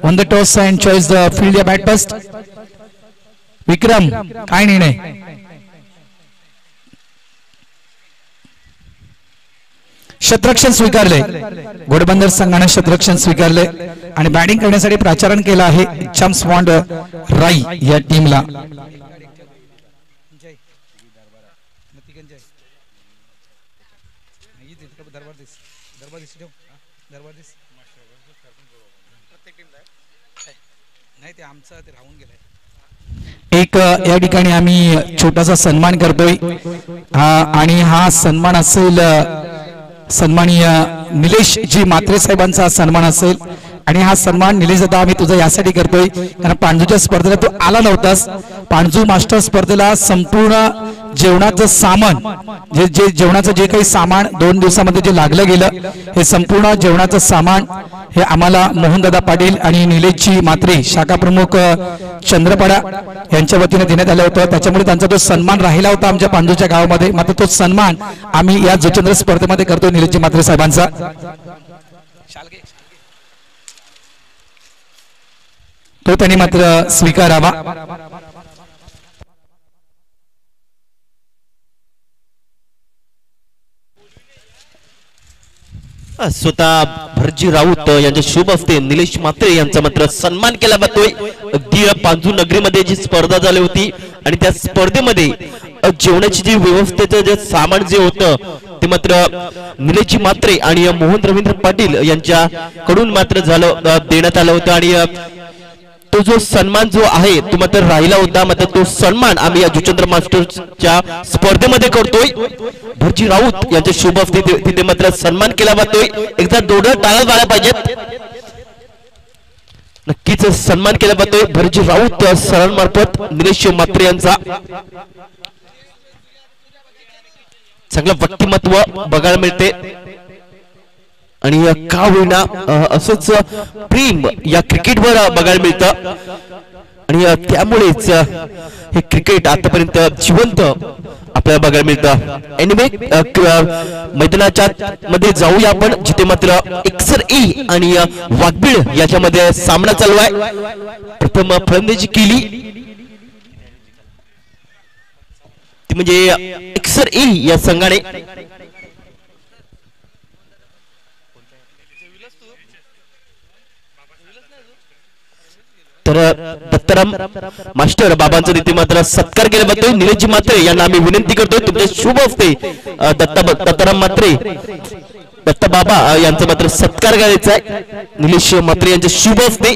won the toss and choice the field या बॅट फर्स्ट. विक्रम काय निर्णय? शतरक्षण स्वीकारले, घोडबंदर संघाने शतरक्षण स्वीकारले आणि बॅटिंग करण्यासाठी प्राचारण केलं आहे जम्स बॉन्ड राई या टीमला. एक या ठिकाणी आम्ही छोटासा सन्मान करतोय आणि हा सन्मान असेल सन्माननीय निलेश जी म्हात्रे साहेबांचा सन्मान असेल आणि हा सन्मान निलेश दादा आम्ही तुझा यासाठी करतोय कारण पांडूच्या स्पर्धेला तू आला नव्हतास. पांडू मास्टर स्पर्धेला संपूर्ण जेवणाचं सामान जे जेवणाचं जे काही सामान 2 दिवसामध्ये जे लागलं गेलं हे संपूर्ण जेवणाचं सामान हे आम्हाला मोहनदादा पाटील आणि निलेशजी म्हात्रे शाखा प्रमुख चंद्रपाडा यांच्या वतीने देण्यात आलं होतं. त्याच्यामुळे त्यांचा तो सन्मान राहिला होता आमच्या पांडूच्या गावामध्ये. मात्र तो सन्मान आम्ही या जोचंद्र स्पर्धेमध्ये करतो निलेशजी म्हात्रे साहेबांचा. तो त्यांनी मात्र स्वीकारावा. स्वतः भरजी राऊत यांच्या शुभ हस्ते निलेश म्हात्रे यांचा मात्र सन्मान केला जातोय. अगदी पांजू नगरीमध्ये जी स्पर्धा झाली होती आणि त्या स्पर्धेमध्ये जेवणाची जी व्यवस्थेचं जे सामान जे होतं ते मात्र निलेश म्हात्रे आणि मोहन रवींद्र पाटील यांच्याकडून मात्र झालं देण्यात आलं होतं आणि तो जो सन्मान जो आहे तो मात्र राहिला होता. मात्र तो सन्मान आम्ही या जुचंद्र मास्टर्सच्या स्पर्धेमध्ये करतोय. भरजी राऊत यांच्या शुभ हस्ते तिथे मात्र सन्मान केला जातोय. एकदा दोडं टाळा झाला पाहिजेत. नक्कीच सन्मान केला जातोय भरजी राऊत सरांमार्फत निलेश म्हात्रे यांचा. चांगलं व्यक्तिमत्व बघायला मिळते आणि का होईना असंच प्रेम या क्रिकेटवर बघायला मिळतं आणि त्यामुळेच हे क्रिकेट आतापर्यंत जिवंत आपल्याला बघायला मिळतं. एनिवे मैदानाच्या मध्ये जाऊया आपण जिथे मात्र एक्सर ई आणि वाघबीळ याच्यामध्ये सामना चालू आहे. प्रथम फलंदाजी केली ती म्हणजे एक्सर ई या संघाने. तर दत्ताराम मास्टर बाबांचा तिथे मात्र सत्कार केला जातोय. निलेशजी म्हात्रे यांना आम्ही विनंती करतोय तुमच्या शुभ हस्ते दत्ताराम म्हात्रे दत्ता बाबा यांचा मात्र सत्कार करायचा आहे. निलेश म्हात्रे यांच्या शुभ हस्ते.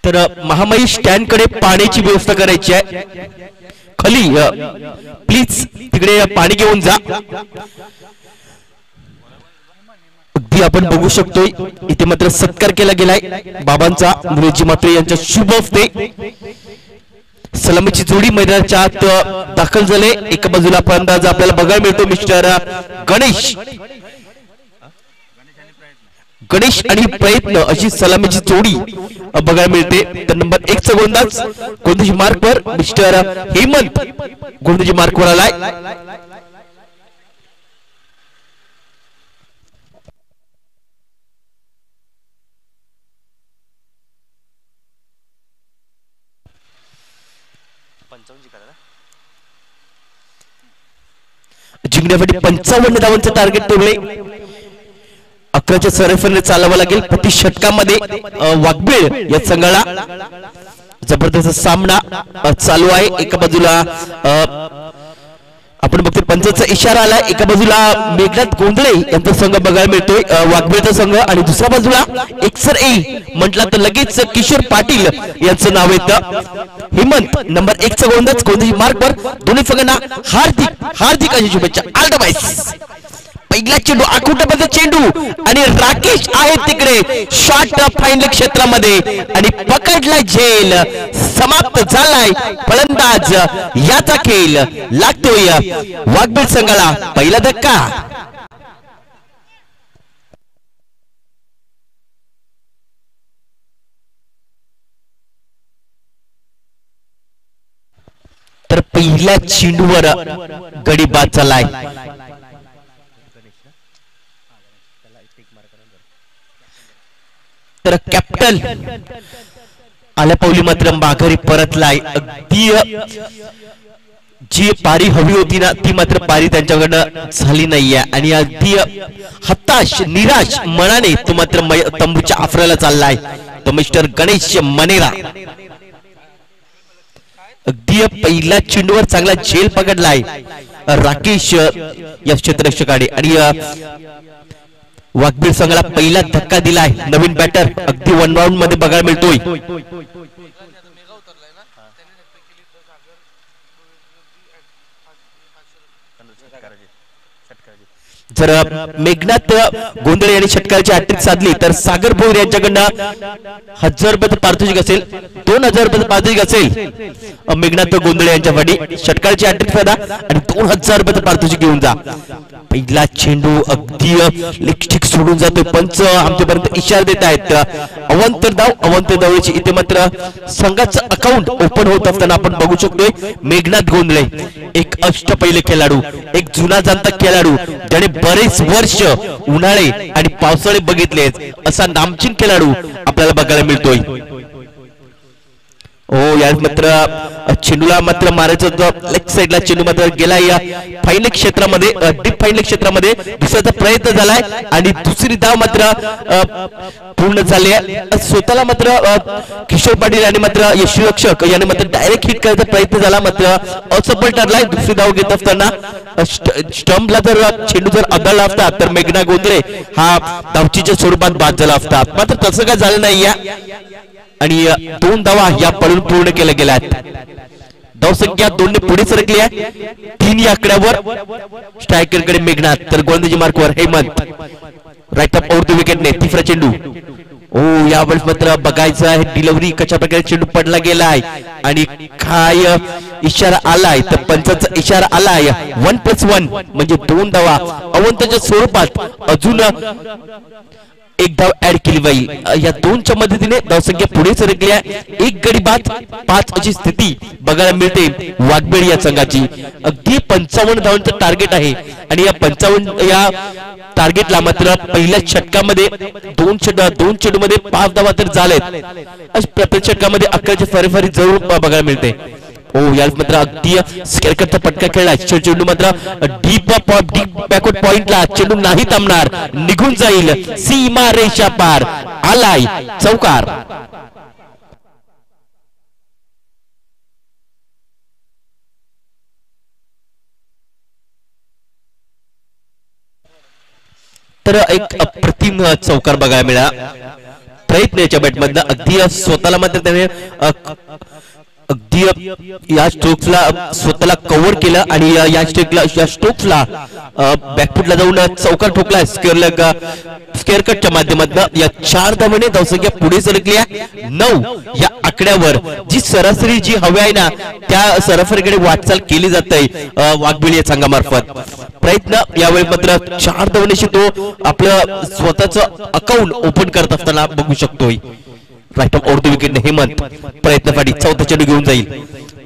तर महामाई स्टँड कडे पाण्याची व्यवस्था करायची आहे. खाली प्लीज तिकडे पाणी घेऊन जा. अगदी आपण बघू शकतोय इथे मात्र सत्कार केला गेलाय बाबांचा निलेशजी म्हात्रे यांच्या शुभ हस्ते. सलामीची जोडी मैदानाच्या आत दाखल झाले. एका बाजूला फलंदाज आपल्याला बघायला मिळतो मिस्टर गणेश आणि प्रयत्न अशी सलामीची जोडी बघायला मिळते. तर नंबर 1 चा गोलंदाज गोलंदाजी मार्कवर मिस्टर हेमंत गोलंदाजी मार्कवर आलाय. जिंकण्यासाठी 55 धावांचं टार्गेट ठेवले. 11च्या सरासरीने चालावं लागेल प्रति षटकामध्ये. वाघबीळ या संघाला जबरदस्त सामना चालू आहे. एका बाजूला आपण बघतोय पंचाचा इशारा आलाय. एका बाजूला मेघनाथ गोंधळे यांचा संघ बघायला मिळतोय वाघबीळचा संघ आणि दुसऱ्या बाजूला एक्सर ए म्हटला तर लगेच किशोर पाटील यांचं नाव येतं. हेमंत नंबर 1 चा गोलंदाज गोलंदाजी मार्कवर. दोन्ही संघांना हार्दिक अशी शुभेच्छा. All the best. पहिला चेंडू आकुटाचा चेंडू आणि राकेश आहे तिकडे शॉट फायनल क्षेत्रामध्ये आणि पकडला झेल. समाप्त झालाय फलंदाज याचा खेळ. लागतोय वाघबीळ संघाला पहिला धक्का. तर पहिल्या चेंडूवर गडी बाद झालाय. तर कॅप्टन आल्या पावली मात्र माघारी परतलाय. अगदी जी पारी हवी होती ना ती मात्र पारी त्यांच्याकडनं झाली नाहीये आणि अगदी हताश निराश मनाने तो मात्र तंबूच्या आफराला चाललाय. तो मिस्टर गणेश मनेरा अगदी पहिल्या चेंडूवर चांगला झेल पकडलाय राकेश या क्षेत्ररक्षकाने आणि वाघबीर संघाला पहिला धक्का दिलाय. नवीन बॅटर अगदी वन राऊंड मध्ये बघायला मिळतोय. जर मेघनाथ गोंधळे यांनी षटकाराची हॅट्रिक साधली तर सागर भोईर यांच्याकडनं 1000 रुपये पारितोषिक असेल, 2000 रुपये पारितोषिक असेल. मेघनाथ गोंधळे यांच्यासाठी षटकाराची हॅट्रिक साधा आणि 2000 रुपये पारितोषिक घेऊन जा. पहिला चेंडू अगदी लिपस्टिक सोडून जातोय. पंच आमच्यापर्यंत इशारा देत आहेत. अवंत धावची इथे मात्र संघाचं अकाउंट ओपन होत असताना आपण बघू शकतोय. मेघनाथ गोंधळे एक अष्टपैलू खेळाडू, एक जुना जाणता खेळाडू, त्याने बरेच वर्ष उन्हाळे आणि पावसाळे बघितले असा नामचीन खेळाडू आपल्याला बघायला मिळतोय. हो या मात्र चेंडूला मात्र मारायचं होतं. लेग साइडला चेंडू मात्र गेला या फायनल क्षेत्रामध्ये, डीप फायनल क्षेत्रामध्ये दुसऱ्याचा प्रयत्न झालाय आणि दुसरी धाव मात्र पूर्ण झाली आहे. स्वतःला मात्र किशोर पाटील आणि मात्र यशरक्षक याने मात्र डायरेक्ट हिट करायचा प्रयत्न झाला मात्र असफल ठरलाय. दुसरी धाव घेत असताना स्टंपला जर चेंडू जर आदळला असता तर मेघना गोंधळे हा धावचीच्या स्वरूपात बाद झाला असता. मात्र तसं काय झालं नाही आणि 2 धावा या पळून पूर्ण केल्या गेल्या. धावसंख्या 2 ने पुढे सरकली आहे. 3 या आकड्यावर स्ट्रायकरकडे मेघनाथ तर गोलंदाजी मार्कवर Hemant. Right up over the विकेटने तिसरा चेंडू. ओ यावेळेस मात्र बघायचं आहे डिलिव्हरी कशा प्रकारे चेंडू पडला गेलाय आणि काय इशारा आलाय तर पंचाचा इशारा आलाय. 1+1 म्हणजे 2 धावा अवंताच्या स्वरूपात अजून एक धाव ऍड केली जाईल. या 2च्या मदतीने धावसंख्या पुढे सरकली आहे. एक गडी बाद 5 अशी स्थिती बघायला मिळते वाघबीड या संघाची. अगदी 55 धावांचं टार्गेट आहे आणि या 55 या टार्गेटला मात्र पहिल्या षटकामध्ये 2 चेंडू मध्ये 5 धावा तर झालेत. प्रत्येक षटकामध्ये 11ची फरफरी जरूर बघायला मिळते. ओ यार मात्र अगदी स्केअरकटचा पटका खेळला. चेंडू मात्र डीप बॅकवर्ड पॉइंटला चेंडू नाही थांबणार, निघून जाईल सीमा रेषा पार. आलाय चौकार. तर एक अप्रतिम चौकार बघायला मिळाला प्रयत्न याच्या बॅटमधनं. अगदी स्वतःला मात्र त्याने अगदी या स्ट्रोक्सला स्वतःला कव्हर केलं आणि या स्ट्रोक्सला बॅकफुटला जाऊन चौकार ठोकला स्क्वेअर कटच्या माध्यमातून. या 4 धावांनी धावसंख्या पुढे सरकली आहे. 9 या आकड्यावर जी सरासरी जी हवी आहे ना त्या सरासरीकडे वाटचाल केली जाते वाघबीड या संघामार्फत. प्रयत्न यावेळी मात्र 4 धावांनी तो आपलं स्वतःचं अकाउंट ओपन करत असताना बघू शकतोय. राईट ऑफ ओव्हर द विकेटने हेमंत प्रयत्नासाठी 4था चेंडू घेऊन जाईल.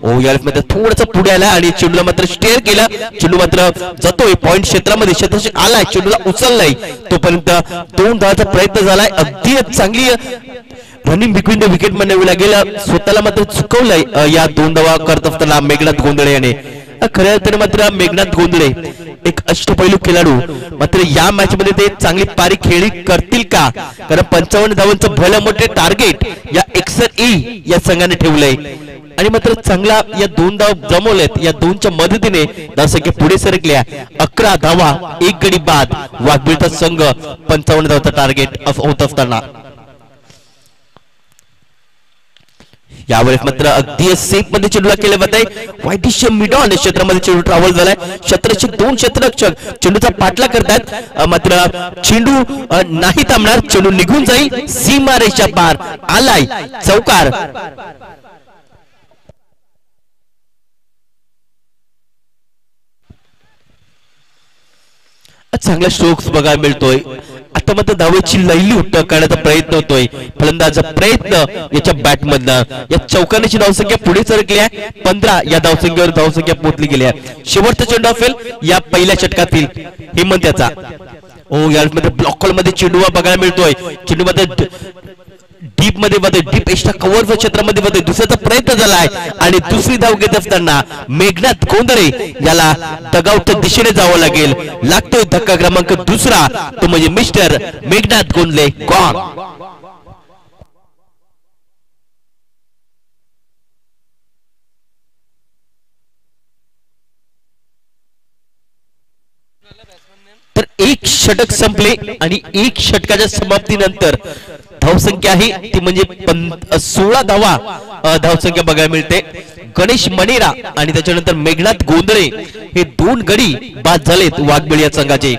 ओ यावेळेस मात्र थोडासा पुढे आला आणि चेंडूला मात्र स्टेअर केला. चेंडू मात्र जातोय पॉइंट क्षेत्रामध्ये. क्षेत्ररक्षक आलाय, चेंडूला उचललाय. तोपर्यंत 2 धावांचा प्रयत्न झालाय. अगदी चांगली रनिंग बिटवीन द विकेट मध्ये गेला. स्वतःला मात्र चुकवलंय या 2 धावा करत असताना मेघनाथ गोंधळे याने. खऱ्या अर्थाने मात्र मेघनाथ गोंधळे एक अष्टपैलू खेळाडू मात्र या मॅच मध्ये ते चांगली पारी खेळी करतील का? कारण 55 धावांचं भलं मोठे टार्गेट या XRE या संघाने ठेवलंय आणि मात्र चांगला या 2 धाव जमवलेत. या 2च्या मदतीने धावसंख्या पुढे सरकल्या. 11 धावा 1 गडी बाद. वाघबीडचा संघ 55 धावांचा टार्गेट होत असताना यावेळेस मात्र अगदी सेफ मध्ये चेंडूला केले जात आहे. वाईटिश मिडॉन क्षेत्रामध्ये चेंडू ट्रॅव्हल झालाय. क्षेत्ररक्षक 2 क्षेत्ररक्षक चेंडूचा पाठला करतात मात्र चेंडू नाही थांबणार. चेंडू निघून जाईल सीमा रेषा पार. आलाय चौकार. चांगला स्ट्रोक्स बघायला मिळतोय. आता मात्र धावेची लैलूट करण्याचा प्रयत्न होतोय फलंदाज प्रयत्न याच्या बॅटमधनं या चौकाराची धावसंख्या पुढे सरकली आहे 15 या धावसंख्येवर धावसंख्या पोहोचली गेली आहे शेवटचा चेंडू असेल या पहिल्या षटकातील हेमंत याचा यामध्ये ब्लॉक कॉल मध्ये चेंडू बघायला मिळतोय चेंडू मध्ये डीप मध्ये डीप एक्स्ट्रा कव्हर क्षेत्रामध्ये मध्ये दुसऱ्याचा प्रयत्न झालाय आणि दुसरी धाव घेत असताना मेघनाथ गोंधळे याला डगआउटच्या दिशेने जावं लागेल लागतोय धक्का क्रमांक दुसरा तो म्हणजे मिस्टर मेघनाथ गोंधळे गॉन तर एक षटक संपले आणि एक षटकाच्या समाप्तीनंतर धावसंख्या आहे ती म्हणजे 16 धावा धावसंख्या बघायला मिळते गणेश मणेरा आणि त्याच्यानंतर मेघनाथ गोंधळे हे 2 गडी बाद झालेत वाघबेळी या संघाचे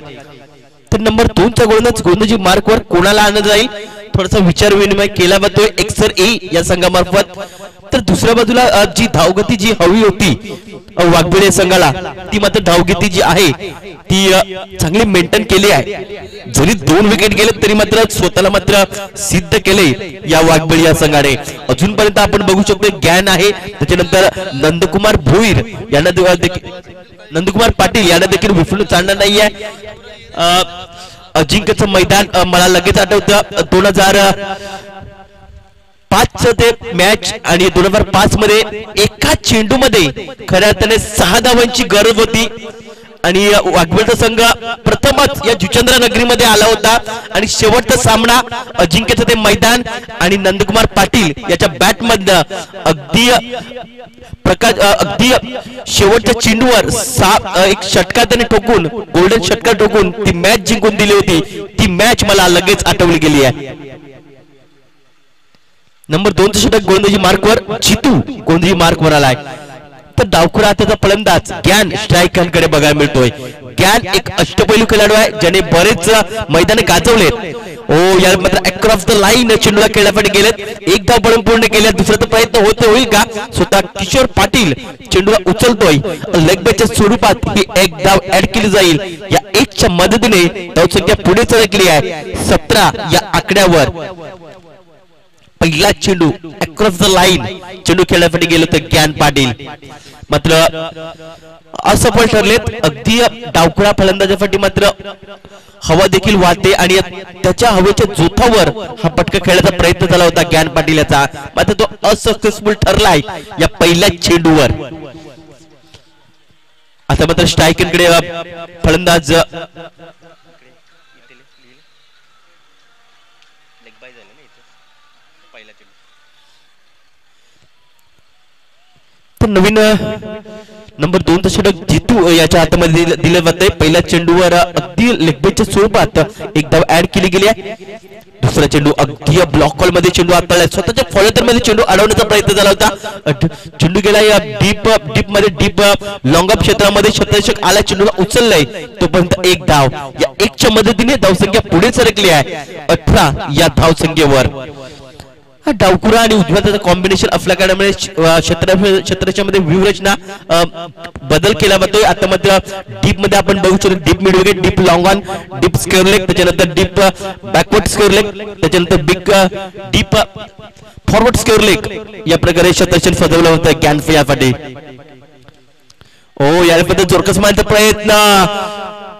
तर नंबर 2 च्या गोलंदाजी मार्कवर कोणाला आणलं जाईल थोडासा विचार विनिमय केला जातोय एक्सर ए या संघामार्फत तर दुसऱ्या बाजूला जी धावगती जी हवी होती वाघबेळी संघाला ती मात्र धावगती जी आहे ती चांगली मेंटेन केली आहे जरी 2 विकेट गेले तरी मात्र स्वतःला मात्र सिद्ध केले या वाघबेळी या संघाने अजूनपर्यंत आपण बघू शकतो ज्ञान आहे त्याच्यानंतर नंदकुमार भोईर यांना नंदकुमार पाटील यांना देखील विफलून चालणार नाहीये अजिंक्यचं मैदान मला लगेच आठवतं 2005 ते मॅच आणि 2005 मध्ये एका चेंडू मध्ये खऱ्या अर्थाने 6 धावांची गरज होती आणि वाघबेळचा संघ प्रथमच या जुचंद्र नगरीमध्ये आला होता आणि शेवटचा सामना अजिंक्यचं ते मैदान आणि नंदकुमार पाटील याच्या बॅटमधनं अगदी शेवटच्या चेंडूवर एक षटकार त्याने ठोकून गोल्डन षटकार ठोकून ती मॅच जिंकून दिली होती ती मॅच मला लगेच आठवली गेली आहे नंबर 2 षटक गोलंदाजी मार्कवर जितू गोलंदाजी मार्कवर आलाय तर डावखुरा त्याचा फलंदाज ज्ञान स्ट्रायकांकडे बघायला मिळतोय ज्ञान एक अष्टपैलू खेळाडू आहे ज्याने बरेच मैदाने गाजवलेत यार मात्र अक्रॉस द लाईन चेंडूला खेळण्यासाठी गेलेत एक धाव पळून पूर्ण केल्या दुसऱ्याचा प्रयत्न होईल का स्वतः किशोर पाटील चेंडूला उचलतोय लेग बॅटच्या स्वरूपात ही एक धाव ऍड केली जाईल या 1 च्या मदतीने धावसंख्या पुढे सरकली आहे 17 या आकड्यावर पहिला चेंडू अक्रॉस द लाईन चेंडू खेळण्यासाठी गेलो तर ज्ञान पाटील मात्र असफल ठरलेत अगदी डावखुरा फलंदाजासाठी मात्र हवा देखील वाहते आणि त्याच्या हवेच्या जोथावर हा पटका खेळण्याचा प्रयत्न झाला होता ज्ञान पाटील याचा मात्र तो असक्सेसफुल ठरलाय या पहिल्या चेंडूवर आता मात्र स्ट्रायकरकडे फलंदाज नवीन नंबर 2 षटक जितू याच्या हातामध्ये दिले जाते पहिल्या चेंडूवर अगदी लेगबॅटच्या स्वरूपात एक धाव ऍड केली गेली आहे दुसरा चेंडू अगदी ब्लॉक कॉल मध्ये चेंडू हाताळला स्वतःच्या फॉलोअर मध्ये चेंडू अडवण्याचा प्रयत्न झाला होता चेंडू गेला या डीप लॉंग अप क्षेत्रामध्ये क्षेत्ररक्षक आला चेंडूला उचललाय तोपर्यंत एक धाव या 1 च्या मदतीने धावसंख्या पुढे सरकली आहे 18 या धावसंख्येवर हा डावखुरा आणि उजव्याचं कॉम्बिनेशन असल्या कारणामुळे क्षेत्राच्या मध्ये व्यूहरचना बदल केला जातोय आता मात्र डीप मध्ये आपण बघू शकतो deep mid wicket deep long on deep square leg त्याच्यानंतर डीप बॅकवर्ड स्क्वेअर लेग त्याच्यानंतर big deep forward square leg या प्रकारे क्षेत्ररक्षण सजवलं होतं कॅन्फ यासाठी यामध्ये जोरकस मारण्याचा प्रयत्न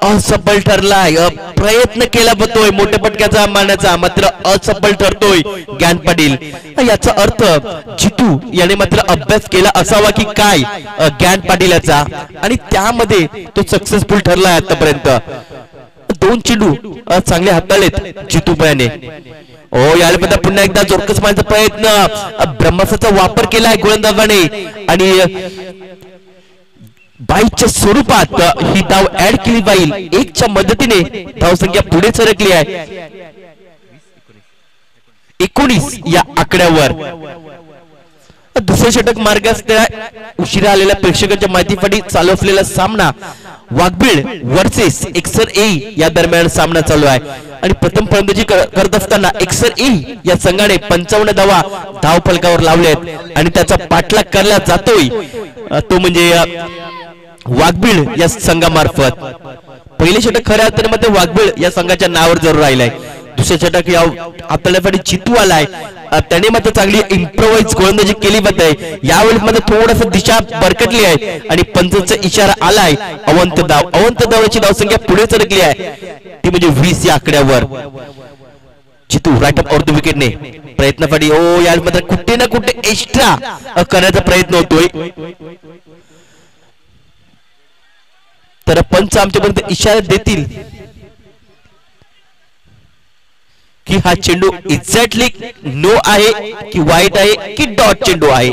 असफल ठरलाय प्रयत्न केला जातोय मोठ्या पटक्याचा मारण्याचा मात्र असफल ठरतोय ज्ञान पाटील याचा अर्थ जितू याने मात्र अभ्यास केला असावा की काय ज्ञान पाटील याचा आणि त्यामध्ये तो सक्सेसफुल ठरलाय आतापर्यंत 2 चेंडू चांगले हाताळलेत जितू याने यामध्ये पुन्हा एकदा जोरकस मारण्याचा प्रयत्न ब्रह्मास्त्राचा वापर केलाय गोलंदाजाने आणि बाईच्या स्वरूपात ही धाव ऍड केली जाईल 1 च्या मदतीने धावसंख्या पुढे सरकली आहे 19 या आकड्यावर दुसरे षटक मार्गास उशिरा आलेल्या प्रेक्षकांच्या माहितीसाठी चालू असलेला सामना वाघबीळ वर्सेस एक्सर ए या दरम्यान सामना चालू आहे आणि प्रथम फलंदाजी करत असताना एक्सर ए या संघाने 55 धावा धाव फलकावर लावल्यात आणि त्याचा पाठलाग करला जातोय तो म्हणजे वाघबीळ या संघामार्फत पहिले षटक खऱ्या अर्थाने वाघबीळ या संघाच्या नावावर जरूर राहिलाय. दुसरे षटक या हाताळण्यासाठी चितू आलाय. त्याने मात्र चांगली इम्प्रोवाइज गोलंदाजी केली जाते. यावेळी मात्र थोडस दिशा बरकटली आहे आणि पंचांचा इशारा आलाय. अवंत धावाची धावसंख्या पुढे सरकली आहे, ती म्हणजे 20 या आकड्यावर. चितू राईट अप ऑफ द विकेटने प्रयत्नासाठी या मात्र कुठे ना कुठे एक्स्ट्रा करण्याचा प्रयत्न होतोय. तर पंच आमच्यापर्यंत इशारा देतील की हा चेंडू एक्झॅक्टली नो आहे की वाईट आहे की डॉट चेंडू आहे,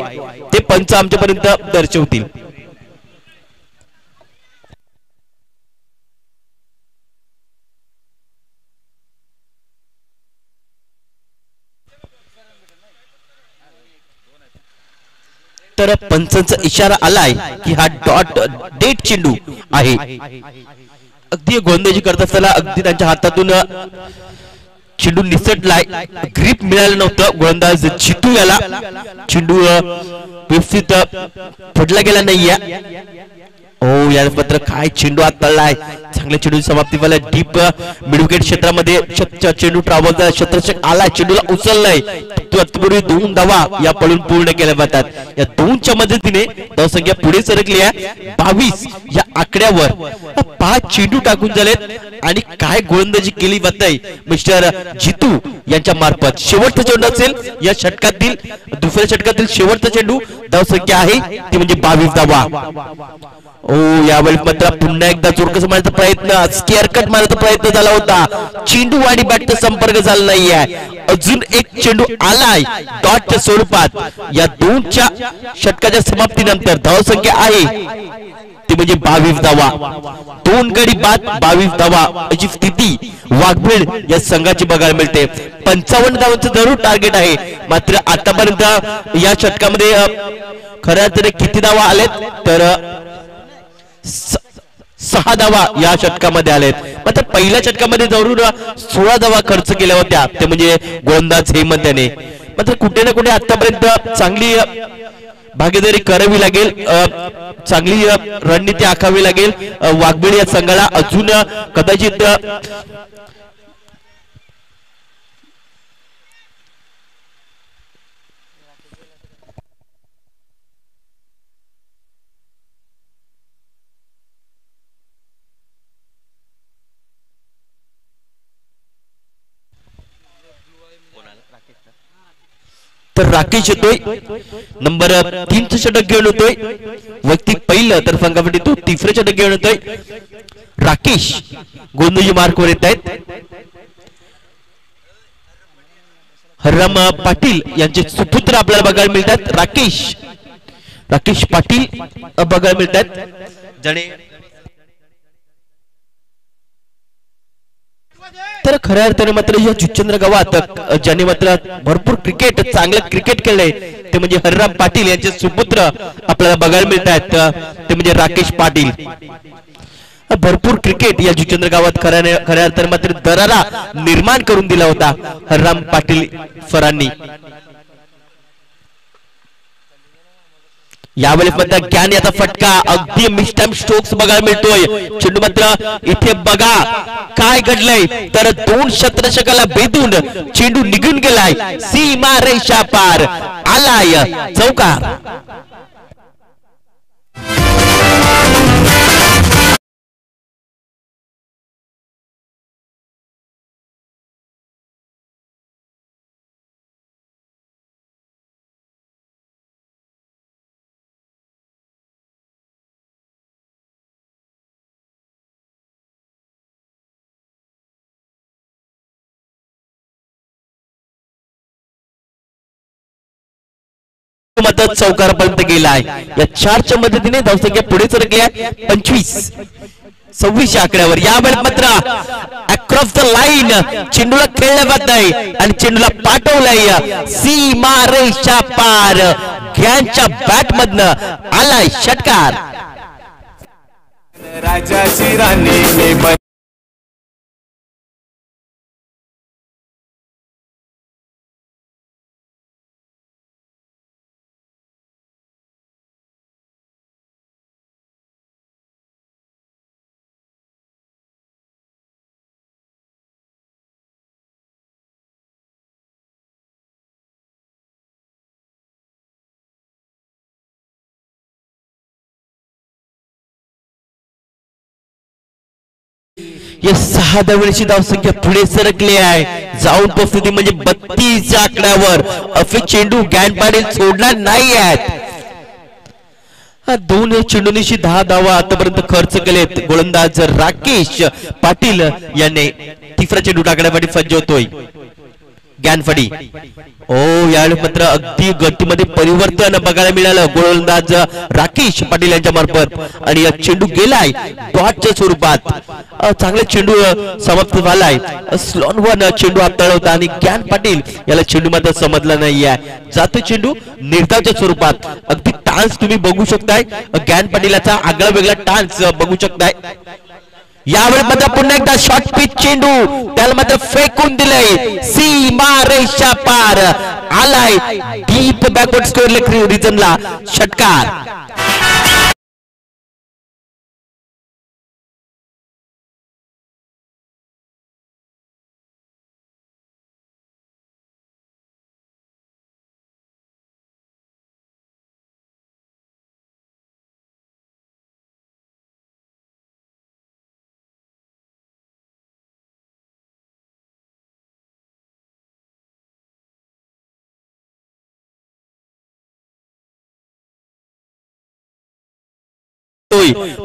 ते पंच आमच्यापर्यंत दर्शवतील. तर पंचांचा इशारा आलाय की हा डॉट डेट चेंडू आहे. अगदी गोलंदाजी करत असताना अगदी त्यांच्या हातातून चेंडू निसटलाय, ग्रीप मिळालं नव्हतं. गोलंदाज चितू याला चेंडू व्यवस्थित पडला गेला नाहीये. यार मात्र काय चेंडू आत तळलाय. चांगल्या चेंडू समाप्ती व्हायला डीप मिड विकेट क्षेत्रामध्ये चेंडू ट्रॅव्हल क्षेत्ररक्षक आलाय, चेंडूला उचललाय. तत्पूर्वी 2 धावा या पळून पूर्ण केल्या जातात. या 2च्या मदतीने धावसंख्या पुढे सरकली आहे 22 या आकड्यावर. 5 चेंडू टाकून झालेत आणि काय गोलंदाजी केली जाते मिस्टर जितू यांच्या मार्फत. शेवटचा चेंडू असेल या षटकातील, दुसऱ्या षटकातील शेवटचा चेंडू. धावसंख्या आहे ती म्हणजे 22 धावा. यावेळी मात्र पुन्हा एकदा जोरकस मारण्याचा प्रयत्न, स्केअर कट मारण्याचा प्रयत्न झाला होता. चेंडू आणि बॅटचा संपर्क झाला नाहीये. अजून एक चेंडू आलाय डॉटच्या स्वरूपात. या 2च्या षटकाच्या समाप्तीनंतर धावसंख्या आहे ती म्हणजे 22 धावा. 2 गडी बाद 22 धावा अशी स्थिती वाघबीळ या संघाची बघायला मिळते. 55 धावांचं जरूर टार्गेट आहे, मात्र आतापर्यंत या षटकामध्ये खऱ्या अर्थाने किती धावा आलेत तर 6 धावा या षटकामध्ये आलेत. मात्र पहिल्या षटकामध्ये जरूर 16 धावा खर्च केल्या होत्या, ते म्हणजे गोलंदाज हेमंत याने. मात्र कुठे ना कुठे आतापर्यंत चांगली भागीदारी करावी लागेल, चांगली रणनीती आखावी लागेल वाघबीळ या संघाला. अजून कदाचित तर राकेश येतोय, नंबर 3चं षटक घेऊन येतोय. वैयक्तिक पहिलं तर संघासाठी तो 3रं षटक घेऊन येतोय. राकेश गोंदजी मार्कवर येत आहेत. हरराम पाटील यांचे सुपुत्र आपल्याला बघायला मिळतात. राकेश पाटील बघायला मिळतात. जणे तर खऱ्या अर्थाने मात्र या जुचंद्र गावात ज्यांनी मात्र भरपूर क्रिकेट, चांगलं क्रिकेट खेळलंय ते म्हणजे हरराम पाटील यांचे सुपुत्र आपल्याला बघायला मिळतात, ते म्हणजे राकेश पाटील. भरपूर क्रिकेट या जुचंद्र गावात खऱ्या अर्थाने मात्र दरारा निर्माण करून दिला होता हरराम पाटील सरांनी. यावेळेस मात्र ज्ञान याचा फटका, अगदी मिस्टाइम स्ट्रोक्स बघायला मिळतोय. चेंडू मात्र इथे बघा काय घडलंय तर 2 क्षेत्ररक्षकाला भेदून चेंडू निघून गेलाय, सीमा रेषा पार आलाय चौकार. मदत चौकारापर्यंत गेलाय. या 4च्या मदतीने धावसंख्या पुढे सरकली आहे 25-26 आकड्यावर. यावेळेस मात्र अक्रॉस द लाईन चेंडूला खेळल्या जात आहे आणि चेंडूला पाठवलाय सीमा रेषा पार. ज्ञानच्या बॅट मधनं आलाय षटकार. राजाची राणी या 6 धावेची धावसंख्या पुढे सरकली आहे. जाऊन परिस्थिती म्हणजे 32 च्या आकड्यावर अफी चेंडू गॅन पाटील सोडणार नाही आहेत. दोन चेंडूंनी 10 धावा आतापर्यंत खर्च केलेत. गोलंदाज राकेश पाटील याने तिसरा चेंडू टाकण्यासाठी सज्ज होतोय. गॅनफडी यावेळी मात्र अगदी गतीमध्ये परिवर्तन बघायला मिळालं गोलंदाज राकेश पाटील यांच्या मार्फत आणि चेंडू गेलाय डॉटच्या स्वरूपात. चांगला चेंडू समाप्त झालाय. स्लॉन वन चेंडू हाताळला होता आणि गॅन पाटील याला चेंडू मात्र समजला नाहीये. जातो चेंडू निर्धावच्या स्वरूपात. अगदी टान्स तुम्ही बघू शकताय. गॅन पाटीलचा आगळा वेगळा टान्स बघू शकताय. यावेळी मात्र पुन्हा एकदा शॉर्ट पिच चेंडू त्याला मात्र फेकून दिलंय. सीमा रेषा पार आलाय. डीप बॅकवर्ड स्क्वेअर रिजनला षटकार.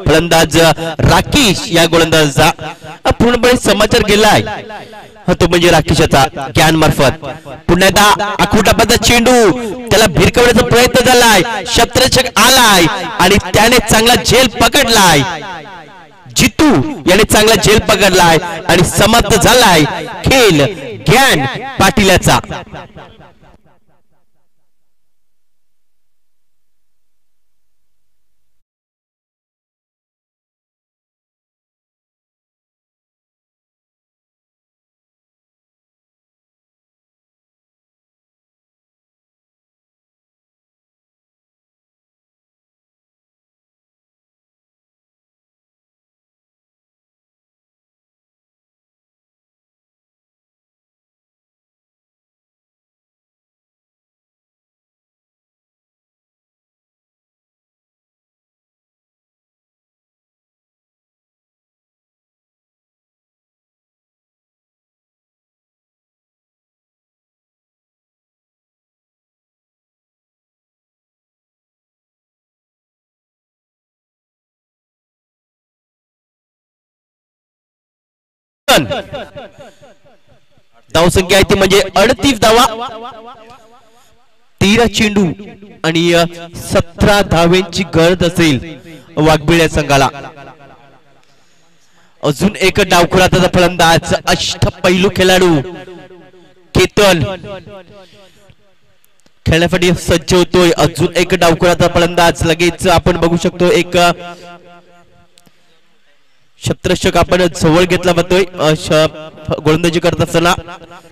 फलंदाज राकेश या गोलंदाजाचा पूर्णपणे समाचार गेलाय. तो म्हणजे राकेशचा ज्ञान मार्फत. पुन्हा एकदा आखुटापाचा चेंडू त्याला भिरकवण्याचा प्रयत्न झालाय. क्षेत्ररक्षक आलाय आणि त्याने चांगला झेल पकडलाय. जितू याने चांगला झेल पकडलाय आणि समाप्त झालाय खेळ ज्ञान पाटीलचा. धावसंख्या आहे ती म्हणजे 38 धावा. 13 चेंडू आणि 17 धावेंची गरज असेल वाघबिळ संघाला. अजून एक डावखुराचा फलंदाज अष्टपैलू खेळाडू केतन खेळण्यासाठी सज्ज होतोय. अजून एक डावखुराचा फलंदाज लगेच आपण बघू शकतो. एक क्षेत्ररक्षक आपण जवळ घेतला जातोय गोलंदाजी करत असताना.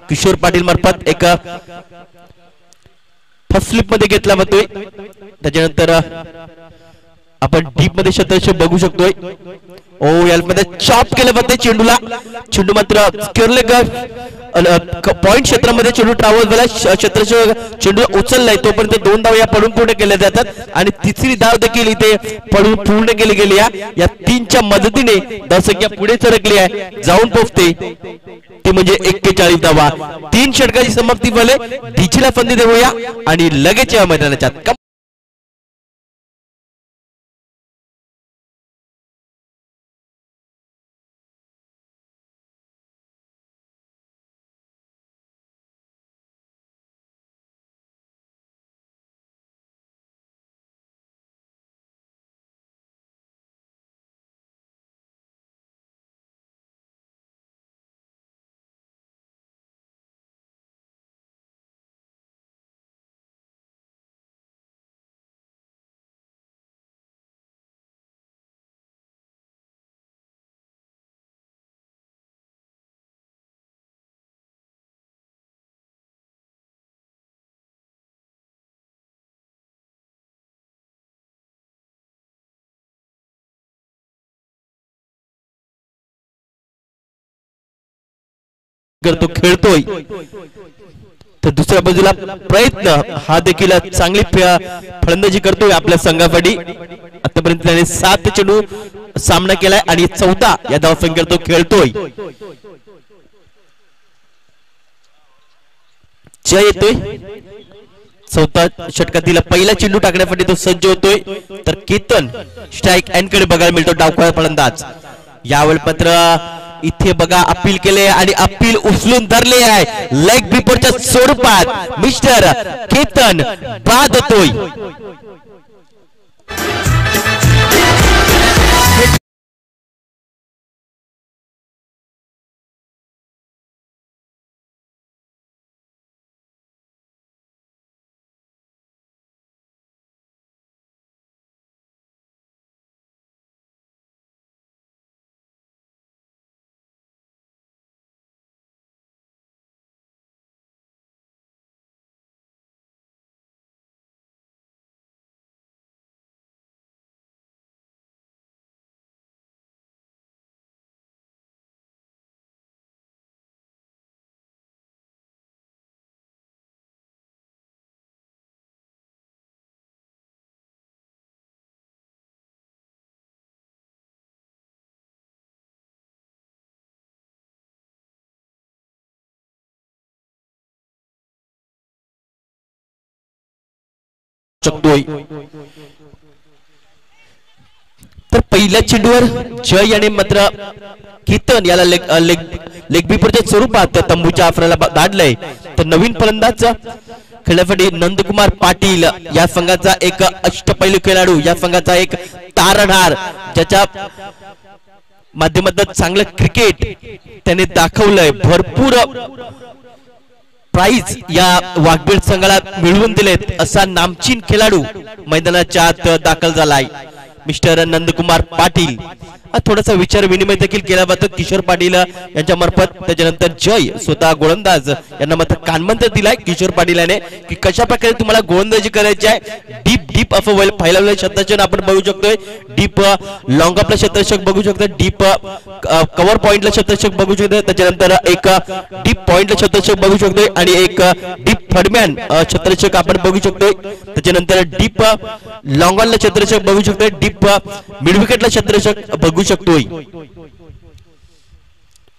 किशोर पाटील मार्फत एक फर्स्ट स्लिप मध्ये घेतला जातोय. त्याच्यानंतर आपण डीप मध्ये क्षेत्ररक्षक बघू शकतोय. यामध्ये चॉप केलं जाते चेंडूला. चेंडू मात्र पॉइंट क्षेत्रामध्ये चेंडू ट्रॅव्हल झाला. क्षेत्ररक्षक चेंडू उचललाय तोपर्यंत 2 धाव या पडून पूर्ण केल्या जातात आणि तिसरी धाव देखील इथे पडून पूर्ण केली गेली आहे. या 3च्या मदतीने धावसंख्या पुढे सरकली आहे. जाऊन पोहोचते ती म्हणजे 41 धावा. 3 षटकाची समाप्ती झाली. डीचीला फंदी देऊया आणि लगेच या मैदानाच्या करतो खेळतोय. तर दुसऱ्या बाजूला प्रयत्न हा देखील चांगली फलंदाजी करतोय आपल्या संघासाठी. आतापर्यंत त्याने 7 चेंडू सामना केलाय आणि 14 या धावसंख्येवर तो खेळतोय. जय येतोय 14 षटकातील पहिला चेंडू टाकण्यासाठी तो सज्ज होतोय. तर केतन स्ट्राईक एंड कडे बघायला मिळतो डावखोळा फलंदाज. यावेळी पत्र इथे बघा अपील केले आणि अपील उचलून धरले आहे. लेग बिफोरच्या स्वरूपात मिस्टर केतन बाद होतोय. तर पहिल्या चेंडूवर जय याने मात्र केतन याला लेग बिफोरच्या स्वरूपात तंबूच्या आफराला दाडलंय. तर नवीन फलंदाज खेळण्यासाठी नंदकुमार पाटील या संघाचा एक अष्टपैलू खेळाडू, या संघाचा एक तारणहार, ज्याच्या माध्यमातून चांगलं क्रिकेट त्याने दाखवलंय. भरपूर प्राइज या वाघबीड संघाला मिळवून दिलेत असा नामचीन खेळाडू मैदानाच्या आत दाखल झालाय मिस्टर नंदकुमार पाटील. थोडासा विचार विनिमय देखील केला जातो किशोर पाटील यांच्या मार्फत. त्याच्यानंतर जय स्वतः गोलंदाज यांना मात्र कानमंत्र दिलाय किशोर पाटील याने की कशा प्रकारे तुम्हाला गोलंदाजी करायची आहे. डीप डीप ऑफ वेल फैलावलेलं क्षेत्ररक्षण आपण बघू शकतोय. डीप लॉंग ऑफला क्षेत्ररक्षक बघू शकतो. डीप कव्हर पॉइंटला क्षेत्ररक्षक बघू शकतो. त्याच्यानंतर एक डीप पॉइंटला क्षेत्ररक्षक बघू शकतोय आणि एक डीप थर्डमॅन क्षेत्ररक्षक आपण बघू शकतोय. त्याच्यानंतर डीप लॉंग ऑनला क्षेत्ररक्षक बघू शकतोय. डीप मिड विकेटला क्षेत्ररक्षक बघू शकतोय.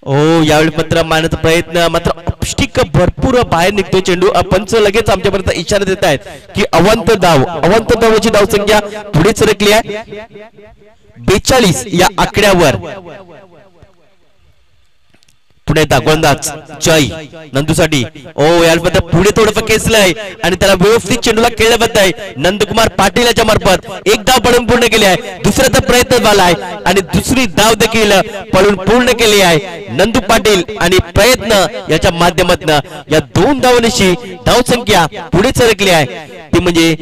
ओ यावेळी पत्र मारण्याचा प्रयत्न मात्र अपस्टिक भरपूर बाहेर निघतोय चेंडू. पंच लगेच आमच्यापर्यंत इशारा देत आहेत की अवंत धावाची धावसंख्या पुढे सरकली आहे 42 या आकड्यावर. पुढे गोलंदाज जय नंदूसाठी ओ यावेळी पुढे थोडंफार केसलंय आणि त्याला व्यवस्थित चेंडूला खेळलं जात आहे. नंदकुमार पाटील याच्या मार्फत एक धाव पळून पूर्ण केली आहे. दुसऱ्याचा प्रयत्न झालाय आणि दुसरी धाव देखील पळून पूर्ण केली आहे नंदू पाटील. आणि प्रयत्न याच्या माध्यमातून या 2 धावांची धावसंख्या पुढे सरकली आहे. ती म्हणजे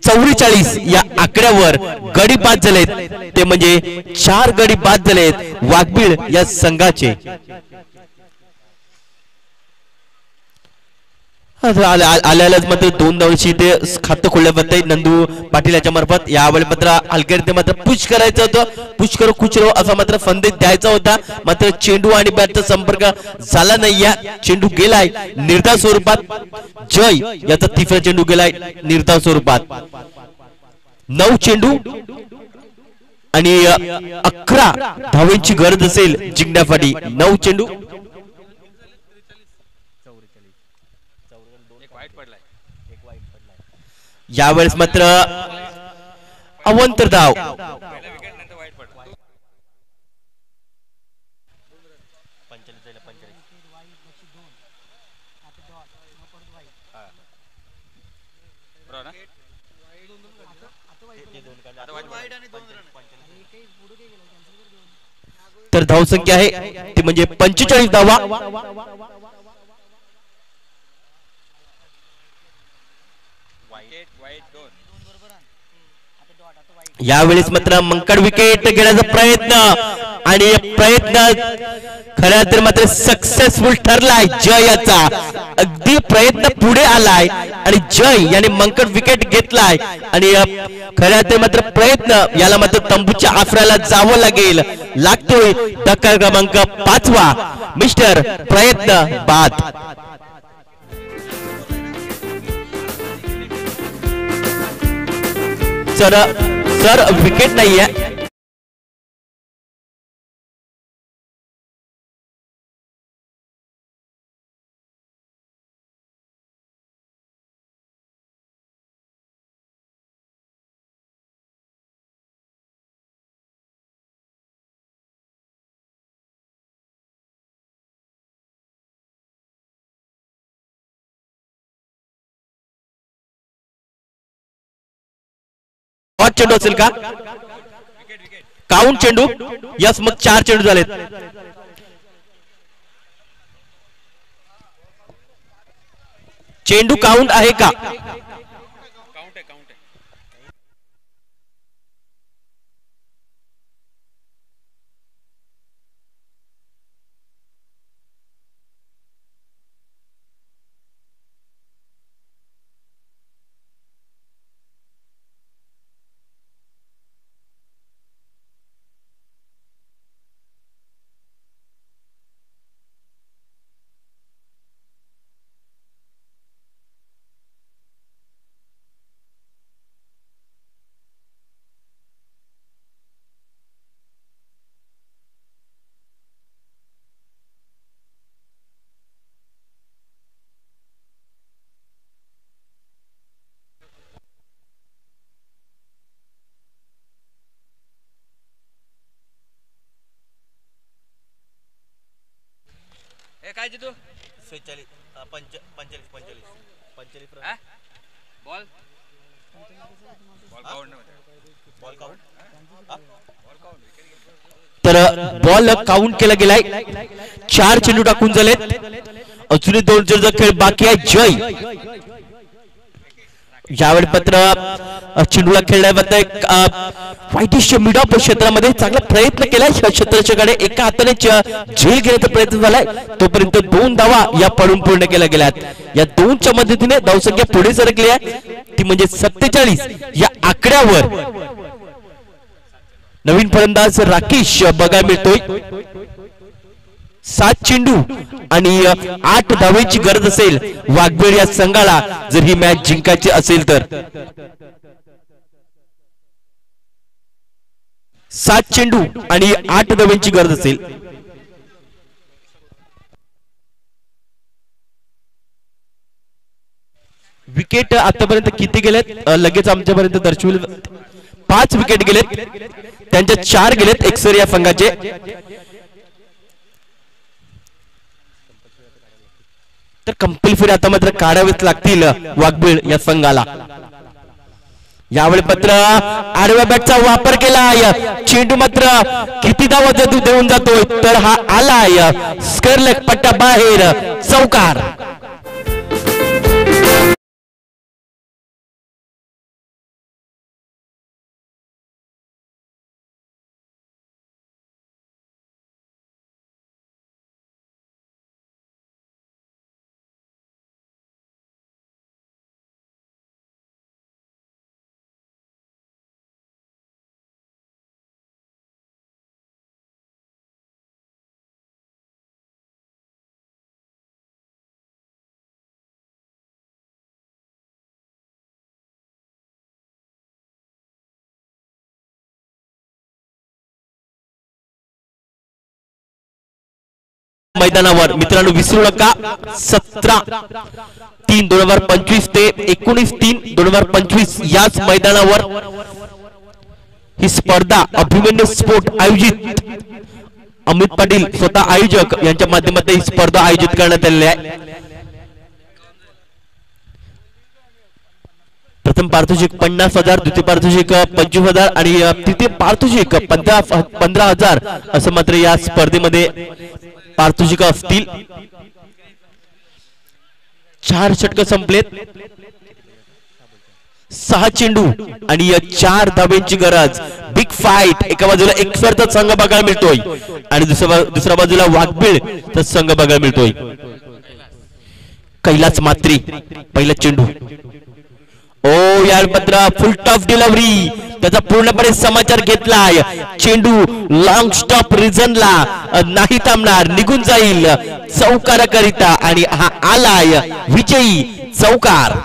44 या आकड्यावर गडी बाद झालेत. ते म्हणजे 4 गडी बाद झालेत वाघबीड या संघाचे. आल्यालाच मात्र 2 धावांची ते खातं खोललं जात नंदू पाटील याच्या मार्फत. यावेळी मात्र हलक्याने मात्र पुश करायचं होतं. पुश करो कुछ रो असा मात्र संदेश द्यायचा होता. मात्र चेंडू आणि बॅटचा संपर्क झाला नाही. चेंडू गेलाय निर्धाव स्वरूपात. जय याचा तिसरा चेंडू गेलाय निर्धाव स्वरूपात. 9 चेंडू आणि 11 धावांची गरज असेल जिंकण्यासाठी. 9 चेंडू यावेळेस मात्र अवंतर धाव. तर धावसंख्या आहे ती म्हणजे 45 धावा. यावेळेस मात्र मंकड विकेट घेण्याचा प्रयत्न आणि प्रयत्न खऱ्या तर मात्र सक्सेसफुल ठरलाय जय याचा. अगदी प्रयत्न पुढे आलाय आणि जय याने मंकड विकेट घेतलाय. आणि खऱ्या तर मात्र प्रयत्न याला मात्र तंबूच्या आफराला जावं लागतोय. धक्का क्रमांक 5वा मिस्टर प्रयत्न बाद. सर विकेट नाहीये. चेंडू असेल का? काउंट चेंडू. यस, मग 4 चेंडू झालेत. चेंडू काउंट आहे का? काय तू 45 45 बॉल तर बॉल काउंट केला गेलाय. 4 चेंडू टाकून झालेत. अजूनही 2 चेंडूचा खेळ बाकी आहे. जय यावेळी पत्र चेंडूला खेळण्याबद्दल वाईटिश मिड ऑफ क्षेत्रामध्ये चांगला प्रयत्न केलाय. क्षेत्राच्याकडे एका हाताने झेल घेण्याचा प्रयत्न झालाय. तोपर्यंत 2 धावा या पडून पूर्ण केल्या गेल्यात. या 2च्या मदतीने धावसंख्या पुढे सरकली आहे. ती म्हणजे 47 या आकड्यावर नवीन फलंदाज राकेश बघायला मिळतोय. 7 चेंडू आणि 8 धावेची गरज असेल वाघबीळ या संघाला जर ही मॅच जिंकायची असेल तर. 7 चेंडू आणि 8 धावेची गरज असेल. विकेट आतापर्यंत किती गेलेत लगेच आमच्यापर्यंत दर्शविल. 5 विकेट गेलेत. त्यांच्या 4 गेलेत एक्सर या संघाचे. तर कंपल्सरी आता मात्र काढावेच लागतील वाघबीळ या संघाला. यावेळी पत्र आडव्या बॅटचा वापर केलाय. चेंडू मात्र किती धावा देऊन जातोय तर हा आलाय स्करलेग पट्टा बाहेर. चौकार. मैदानावर मित्रांनो विसरू नका 17/3 2025 ते 19/3 2025 याच मैदानावर ही स्पर्धा अभिमन्यू स्पोर्ट आयोजित अमित पाटील स्वतः आयोजक यांच्या माध्यमातून ही स्पर्धा आयोजित करण्यात आलेली आहे. प्रथम पारितोषिक 50,000, द्वितीय पारितोषिक 25,000 आणि तृतीय पारितोषिक 15,000 असं मात्र या स्पर्धेमध्ये पारितोषिक असतील. 4 षटक संपलेत. 6 चेंडू आणि 4 धाब्यांची गरज. Big fight. एका बाजूला एकसरचा संघ बघायला मिळतोय आणि दुसऱ्या बाजूला वाघबीळ संघ बघायला मिळतोय. कैलास मात्री पहिला चेंडू. ओ यार पत्र फुल टॉप डिलिव्हरी. त्याचा पूर्णपणे समाचार घेतलाय. चेंडू लॉंग स्टॉप रिझनला नाही थांबणार, निघून जाईल चौकाराकरिता आणि हा आलाय विजयी चौकार.